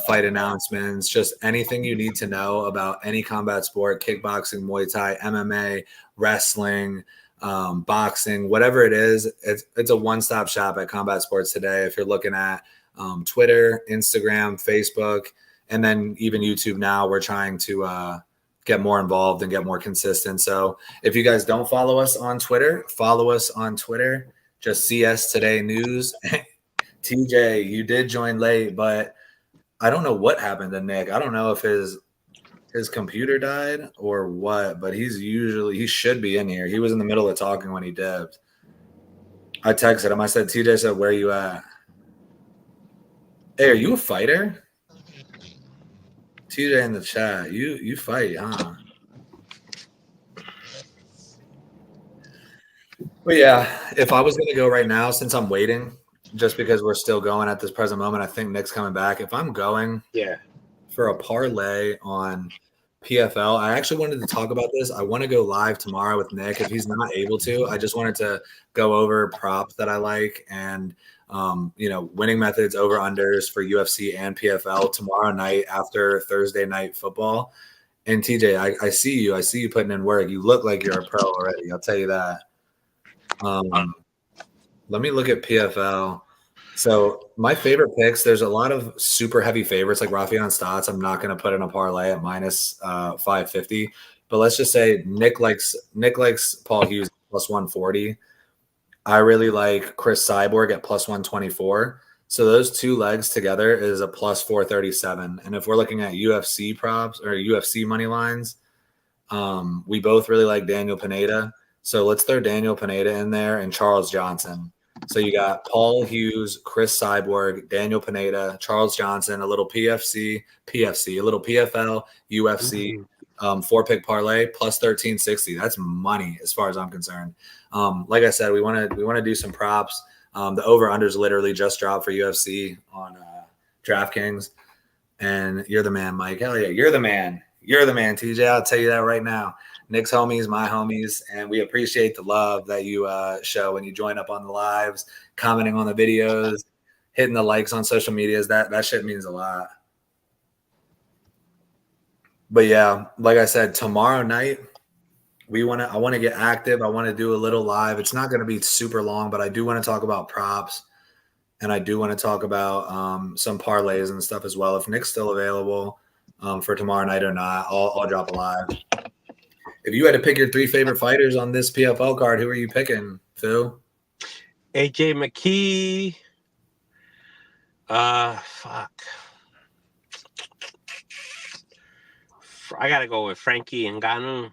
fight announcements, just anything you need to know about any combat sport, kickboxing, Muay Thai, MMA, wrestling, boxing, whatever it is. It's a one-stop shop at Combat Sports Today. If you're looking at Twitter, Instagram, Facebook, and then even YouTube now, we're trying to get more involved and get more consistent. So if you guys don't follow us on Twitter, follow us on Twitter. Just CS Today News. TJ, you did join late, but I don't know what happened to Nick. I don't know if his computer died or what, but he should be in here. He was in the middle of talking when he dipped. I texted him. I said, TJ said, where you at? Hey, are you a fighter? TJ in the chat. You fight, huh? But yeah, if I was going to go right now, since I'm waiting, just because we're still going at this present moment, I think Nick's coming back. If I'm going for a parlay on PFL, I actually wanted to talk about this. I want to go live tomorrow with Nick. If he's not able to, I just wanted to go over props that I like and, winning methods, over unders for UFC and PFL tomorrow night after Thursday night football. And TJ, I see you. I see you putting in work. You look like you're a pro already. I'll tell you that. Let me look at PFL. So my favorite picks, there's a lot of super heavy favorites like Rafion Stotts. I'm not going to put in a parlay at minus 550, but let's just say Nick likes Paul Hughes plus 140. I really like Chris Cyborg at plus 124. So those two legs together is a plus 437. And if we're looking at UFC props or UFC money lines, we both really like Daniel Pineda. So let's throw Daniel Pineda in there and Charles Johnson. So you got Paul Hughes, Chris Cyborg, Daniel Pineda, Charles Johnson, a little PFC, a little PFL, UFC, 4-pick parlay plus 1360. That's money as far as I'm concerned. Like I said, we want to do some props. The over unders literally just dropped for UFC on DraftKings, and you're the man, Mike. Hell yeah, you're the man. You're the man, TJ. I'll tell you that right now. Nick's homies, my homies, and we appreciate the love that you show when you join up on the lives, commenting on the videos, hitting the likes on social medias. That shit means a lot. But yeah, like I said, tomorrow night I want to get active. I want to do a little live. It's not going to be super long, but I do want to talk about props, and I do want to talk about some parlays and stuff as well. If Nick's still available for tomorrow night or not, I'll drop a live. If you had to pick your 3 favorite fighters on this PFL card, who are you picking, Phil? AJ McKee. Fuck. I gotta go with Frankie Ngannou.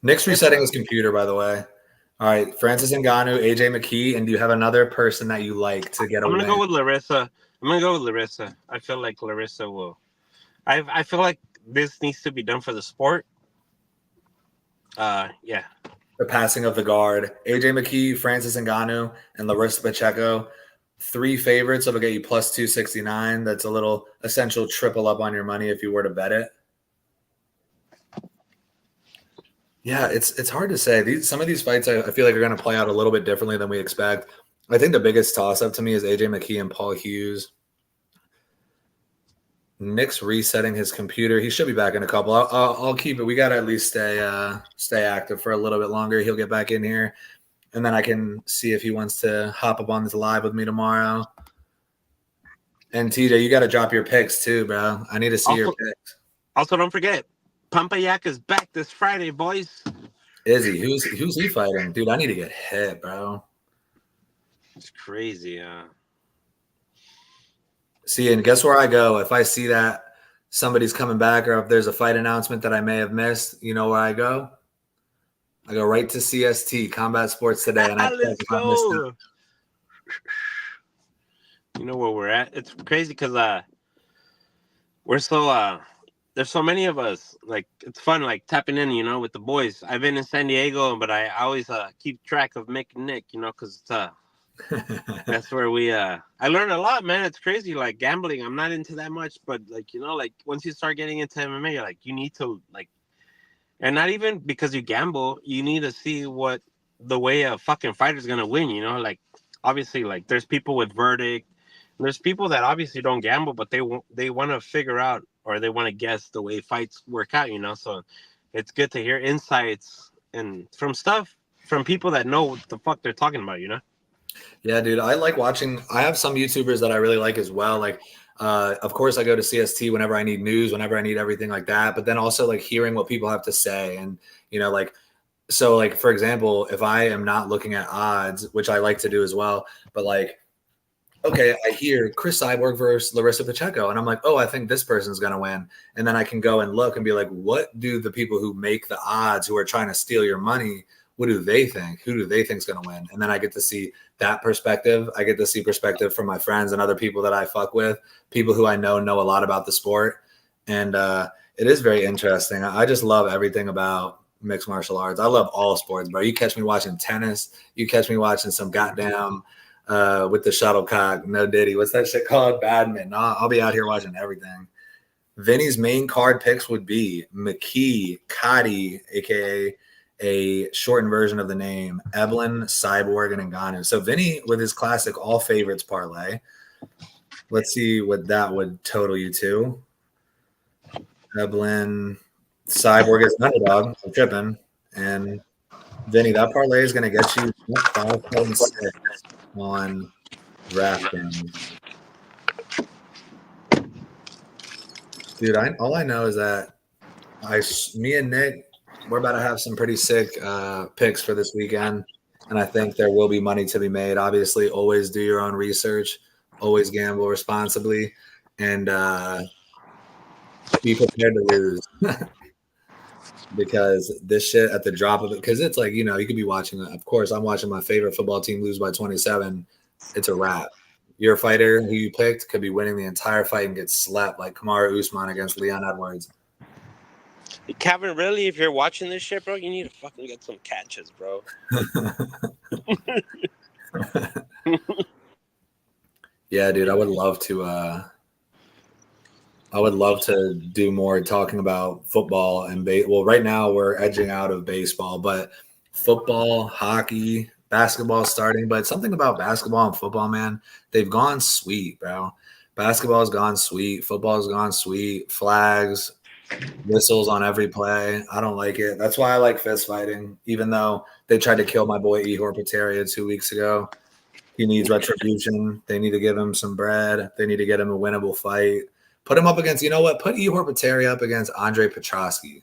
Nick's resetting his computer, by the way. All right, Francis Ngannou, AJ McKee, and do you have another person that you like to get a win? I'm gonna go with Larissa. I feel like Larissa will. I feel like this needs to be done for the sport. Yeah. The passing of the guard. AJ McKee, Francis Ngannou, and Larissa Pacheco. 3 favorites. It'll get you plus 269. That's a little essential triple up on your money if you were to bet it. Yeah, it's hard to say. Some of these fights I feel like are going to play out a little bit differently than we expect. I think the biggest toss-up to me is AJ McKee and Paul Hughes. Nick's resetting his computer. He should be back in a couple. I'll keep it. We got to at least stay active for a little bit longer. He'll get back in here, and then I can see if he wants to hop up on this live with me tomorrow. And TJ, you got to drop your picks too, bro. I need to see your picks. Also, don't forget, Pampayak is back this Friday, boys. Is he? Who's he fighting? Dude, I need to get hit, bro. It's crazy. See, and guess where I go? If I see that somebody's coming back or if there's a fight announcement that I may have missed, you know where I go? I go right to CST, Combat Sports Today, and I check Let's if I missed it. go. You know where we're at? It's crazy because we're so there's so many of us. Like it's fun, like tapping in, you know, with the boys. I've been in San Diego, but I always keep track of Mick and Nick, you know, because that's where we I learned a lot, man. It's crazy. Like gambling, I'm not into that much, but like, you know, like once you start getting into MMA, you're like, you need to like, and not even because you gamble, you need to see what the way a fucking fighter's gonna win, you know, like obviously like there's people with verdict, there's people that obviously don't gamble, but they want to figure out or they want to guess the way fights work out, you know. So it's good to hear insights and from people that know what the fuck they're talking about, you know. Yeah, dude, I like watching. I have some YouTubers that I really like as well. Like, of course, I go to CST whenever I need news, whenever I need everything like that. But then also like hearing what people have to say, and you know, like, so like for example, if I am not looking at odds, which I like to do as well, but like, okay, I hear Chris Cyborg versus Larissa Pacheco, and I'm like, oh, I think this person's gonna win, and then I can go and look and be like, what do the people who make the odds, who are trying to steal your money, what do they think? Who do they think's gonna win? And then I get to see that perspective. I get to see perspective from my friends and other people that I fuck with, people who I know a lot about the sport, and it is very interesting. I just love everything about mixed martial arts. I love all sports, bro. You catch me watching tennis, you catch me watching some goddamn with the shuttlecock, no diddy. What's that shit called? Badminton. I'll be out here watching everything. Vinny's main card picks would be McKee, Cotty, aka a shortened version of the name, Evelyn, Cyborg, and Ngannou. So Vinny with his classic all favorites parlay. Let's see what that would total you to. Evelyn, Cyborg is underdog. I'm tripping. And Vinny, that parlay is going to get you 5.6 on DraftKings. Dude, all I know is that me and Nick, we're about to have some pretty sick picks for this weekend, and I think there will be money to be made. Obviously, always do your own research, always gamble responsibly, and be prepared to lose. Because this shit at the drop of it, because it's like, you know, you could be watching, of course, I'm watching my favorite football team lose by 27. It's a wrap. Your fighter who you picked could be winning the entire fight and get slapped like Kamaru Usman against Leon Edwards. Kevin, really, if you're watching this shit, bro, you need to fucking get some catches, bro. Yeah, dude, I would love to do more talking about football and well, right now we're edging out of baseball, but football, hockey, basketball starting, but something about basketball and football, man, they've gone sweet, bro. Basketball's gone sweet, football's gone sweet, flags, whistles on every play. I don't like it. That's why I like fist fighting, even though they tried to kill my boy Ihor Peteria 2 weeks ago. He needs retribution. They need to give him some bread. They need to get him a winnable fight. Put him up against, you know what? Put Ihor Peteria up against Andre Petrosky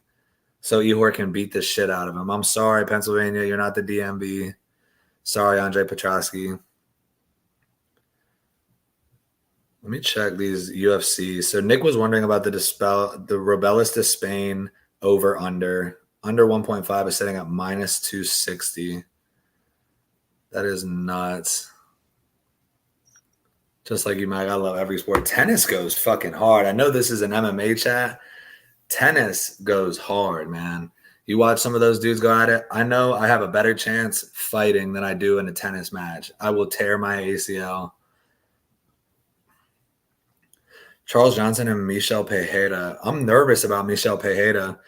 so Ihor can beat the shit out of him. I'm sorry, Pennsylvania. You're not the DMV. Sorry, Andre Petrosky. Let me check these UFC. So Nick was wondering about the Robelis Despain over under. Under 1.5 is sitting at minus 260. That is nuts. Just like you, Mike, I love every sport. Tennis goes fucking hard. I know this is an MMA chat. Tennis goes hard, man. You watch some of those dudes go at it. I know I have a better chance fighting than I do in a tennis match. I will tear my ACL. Charles Johnson and Michel Pereira. I'm nervous about Michel Pereira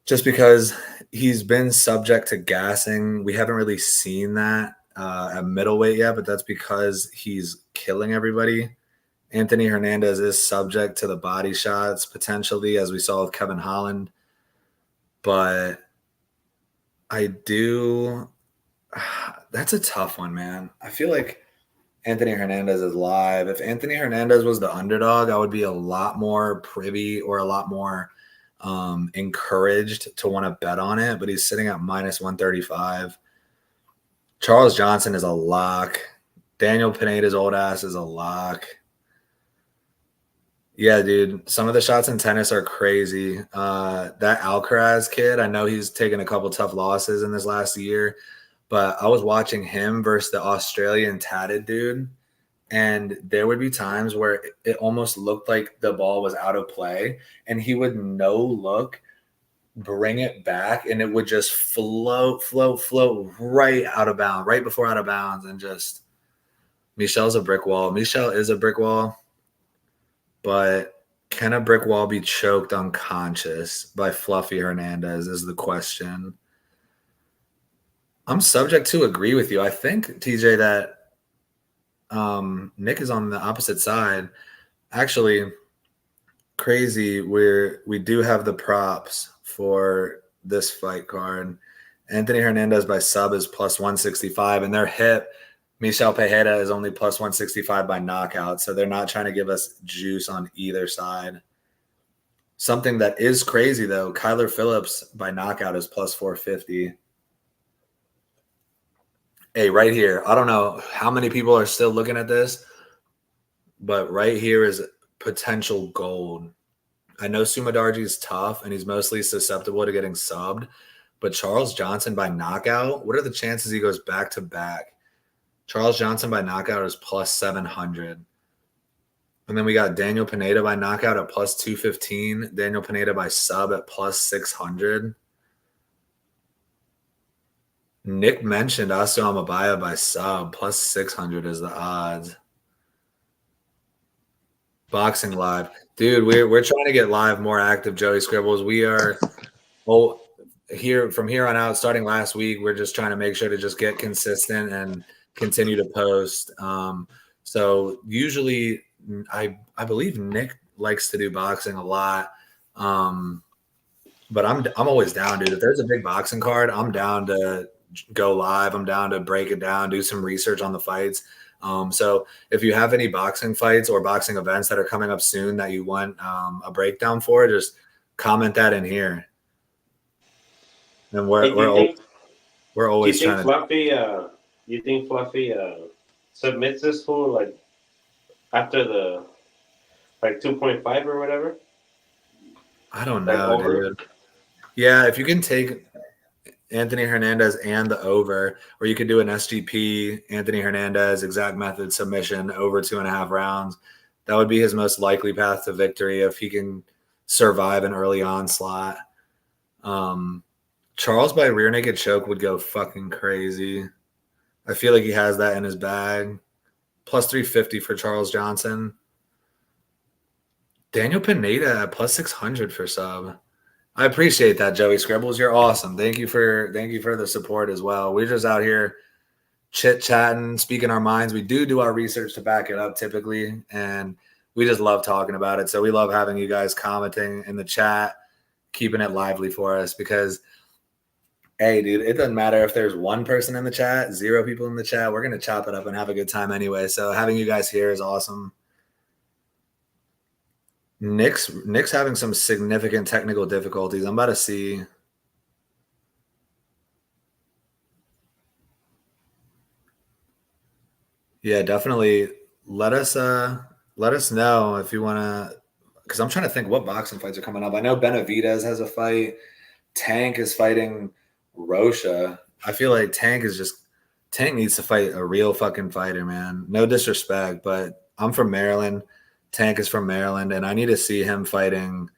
just because he's been subject to gassing. We haven't really seen that at middleweight yet, but that's because he's killing everybody. Anthony Hernandez is subject to the body shots potentially, as we saw with Kevin Holland. But that's a tough one, man. I feel like Anthony Hernandez is live. If Anthony Hernandez was the underdog, I would be a lot more privy or a lot more encouraged to want to bet on it, but he's sitting at minus 135. Charles Johnson is a lock. Daniel Pineda's old ass is a lock. Yeah, dude. Some of the shots in tennis are crazy. That Alcaraz kid, I know he's taken a couple tough losses in this last year, but I was watching him versus the Australian tatted dude, and there would be times where it almost looked like the ball was out of play, and he would no look, bring it back, and it would just float right out of bounds, right before out of bounds, and just Michel's a brick wall. Michel is a brick wall. But can a brick wall be choked unconscious by Fluffy Hernandez is the question. I'm subject to agree with you. I think, TJ, that Nick is on the opposite side. Actually, crazy. We do have the props for this fight card. Anthony Hernandez by sub is plus 165, and their hip – Michel Pereira is only plus 165 by knockout, so they're not trying to give us juice on either side. Something that is crazy, though, Kyler Phillips by knockout is plus 450. Hey, right here, I don't know how many people are still looking at this, but right here is potential gold. I know Sumadarji is tough, and he's mostly susceptible to getting subbed, but Charles Johnson by knockout, what are the chances he goes back-to-back? Charles Johnson by knockout is plus 700. And then we got Daniel Pineda by knockout at plus 215. Daniel Pineda by sub at plus 600. Nick mentioned Asu Amabaya by sub. Plus 600 is the odds. Boxing Live. Dude, we're trying to get live more active, Joey Scribbles. We are here from here on out, starting last week, we're just trying to make sure to just get consistent and continue to post. So usually I believe Nick likes to do boxing a lot. But I'm always down, dude. If there's a big boxing card, I'm down to go live. I'm down to break it down, do some research on the fights. So if you have any boxing fights or boxing events that are coming up soon that you want a breakdown for, just comment that in here. And we're always trying to. You think Fluffy submits this fool like after the 2.5 or whatever? I don't know, dude. Yeah, if you can take Anthony Hernandez and the over, or you could do an SGP, Anthony Hernandez, exact method submission over 2.5 rounds. That would be his most likely path to victory if he can survive an early onslaught. Charles by rear naked choke would go fucking crazy. I feel like he has that in his bag. Plus 350 for Charles Johnson. Daniel Pineda at plus 600 for sub. I appreciate that, Joey Scribbles. You're awesome. Thank you for the support as well. We're just out here chit-chatting, speaking our minds. We do our research to back it up typically, and we just love talking about it. So we love having you guys commenting in the chat, keeping it lively for us because, hey, dude, it doesn't matter if there's one person in the chat, 0 people in the chat. We're going to chop it up and have a good time anyway. So having you guys here is awesome. Nick's having some significant technical difficulties. I'm about to see. Yeah, definitely let us know if you want to, because I'm trying to think what boxing fights are coming up. I know Benavidez has a fight. Tank is fighting Rocha. I feel like Tank needs to fight a real fucking fighter, man. No disrespect, but I'm from Maryland. Tank is from Maryland, and I need to see him fighting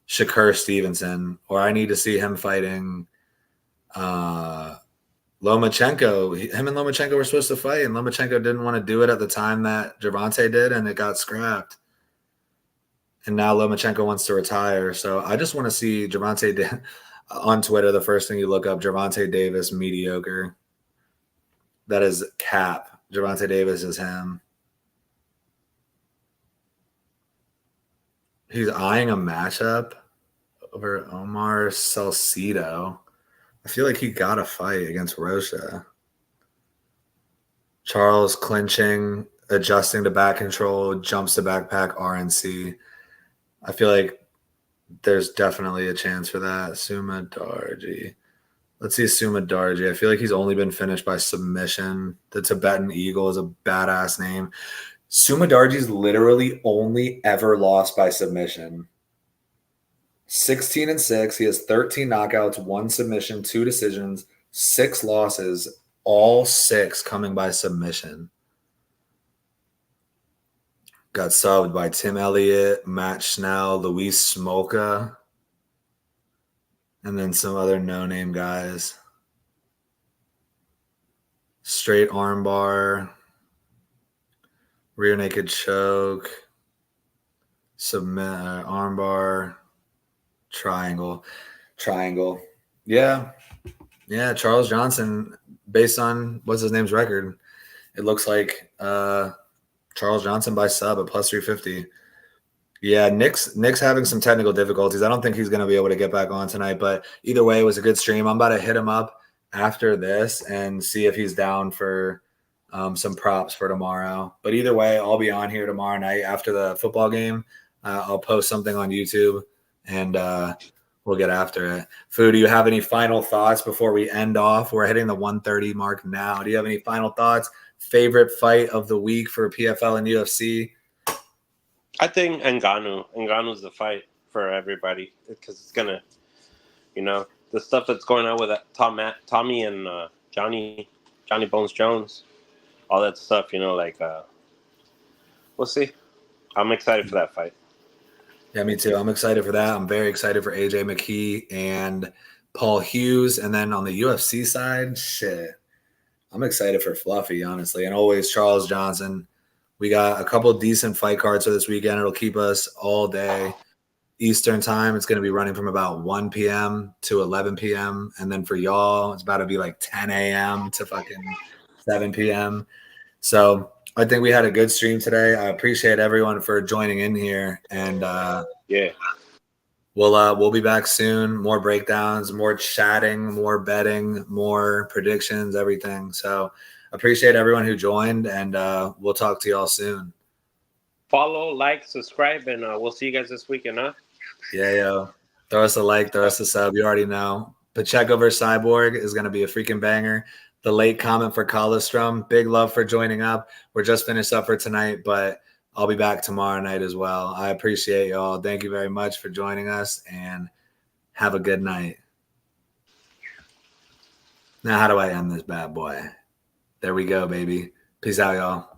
Shakur Stevenson, or I need to see him fighting Lomachenko. Him and Lomachenko were supposed to fight, and Lomachenko didn't want to do it at the time that Gervonta did, and it got scrapped. And now Lomachenko wants to retire. So I just want to see Gervonta on Twitter. The first thing you look up, Gervonta Davis, mediocre. That is cap. Gervonta Davis is him. He's eyeing a matchup over Omar Salcido. I feel like he got a fight against Rocha. Charles clinching, adjusting to back control, jumps to backpack, RNC. I feel like there's definitely a chance for that. Sumadarji. Let's see Sumadarji. I feel like he's only been finished by submission. The Tibetan Eagle is a badass name. Sumadarji's literally only ever lost by submission. 16-6. He has 13 knockouts, 1 submission, 2 decisions, 6 losses, all 6 coming by submission. Got subbed by Tim Elliott, Matt Schnell, Luis Smolka, and then some other no-name guys. Straight armbar, rear naked choke, submit, armbar, triangle. Yeah, Charles Johnson, based on what's his name's record, it looks like Charles Johnson by sub at plus 350. Yeah, Nick's having some technical difficulties. I don't think he's going to be able to get back on tonight, but either way, it was a good stream. I'm about to hit him up after this and see if he's down for some props for tomorrow. But either way, I'll be on here tomorrow night after the football game. I'll post something on YouTube, and we'll get after it. Fu, do you have any final thoughts before we end off? We're hitting the 1:30 mark now. Do you have any final thoughts? Favorite fight of the week for PFL and UFC? I think Ngannou's the fight for everybody because it's gonna, the stuff that's going on with Tommy and Johnny Bones Jones, all that stuff. We'll see. I'm excited for that fight. Yeah, me too. I'm excited for that. I'm very excited for AJ McKee and Paul Hughes. And then on the UFC side, shit, I'm excited for Fluffy, honestly. And always Charles Johnson. We got a couple of decent fight cards for this weekend. It'll keep us all day. Eastern time, it's going to be running from about 1 p.m. to 11 p.m. And then for y'all, it's about to be like 10 a.m. to fucking 7 p.m. So I think we had a good stream today. I appreciate everyone for joining in here. And yeah, we'll be back soon. More breakdowns, more chatting, more betting, more predictions, everything. So appreciate everyone who joined, and we'll talk to y'all soon. Follow, like, subscribe, and we'll see you guys this weekend, huh? Yeah, yo. Throw us a like, throw us a sub. You already know. Pacheco versus Cyborg is going to be a freaking banger. The late comment for Colostrum. Big love for joining up. We're just finished up for tonight, but I'll be back tomorrow night as well. I appreciate y'all. Thank you very much for joining us, and have a good night. Now, how do I end this bad boy? There we go, baby. Peace out, y'all.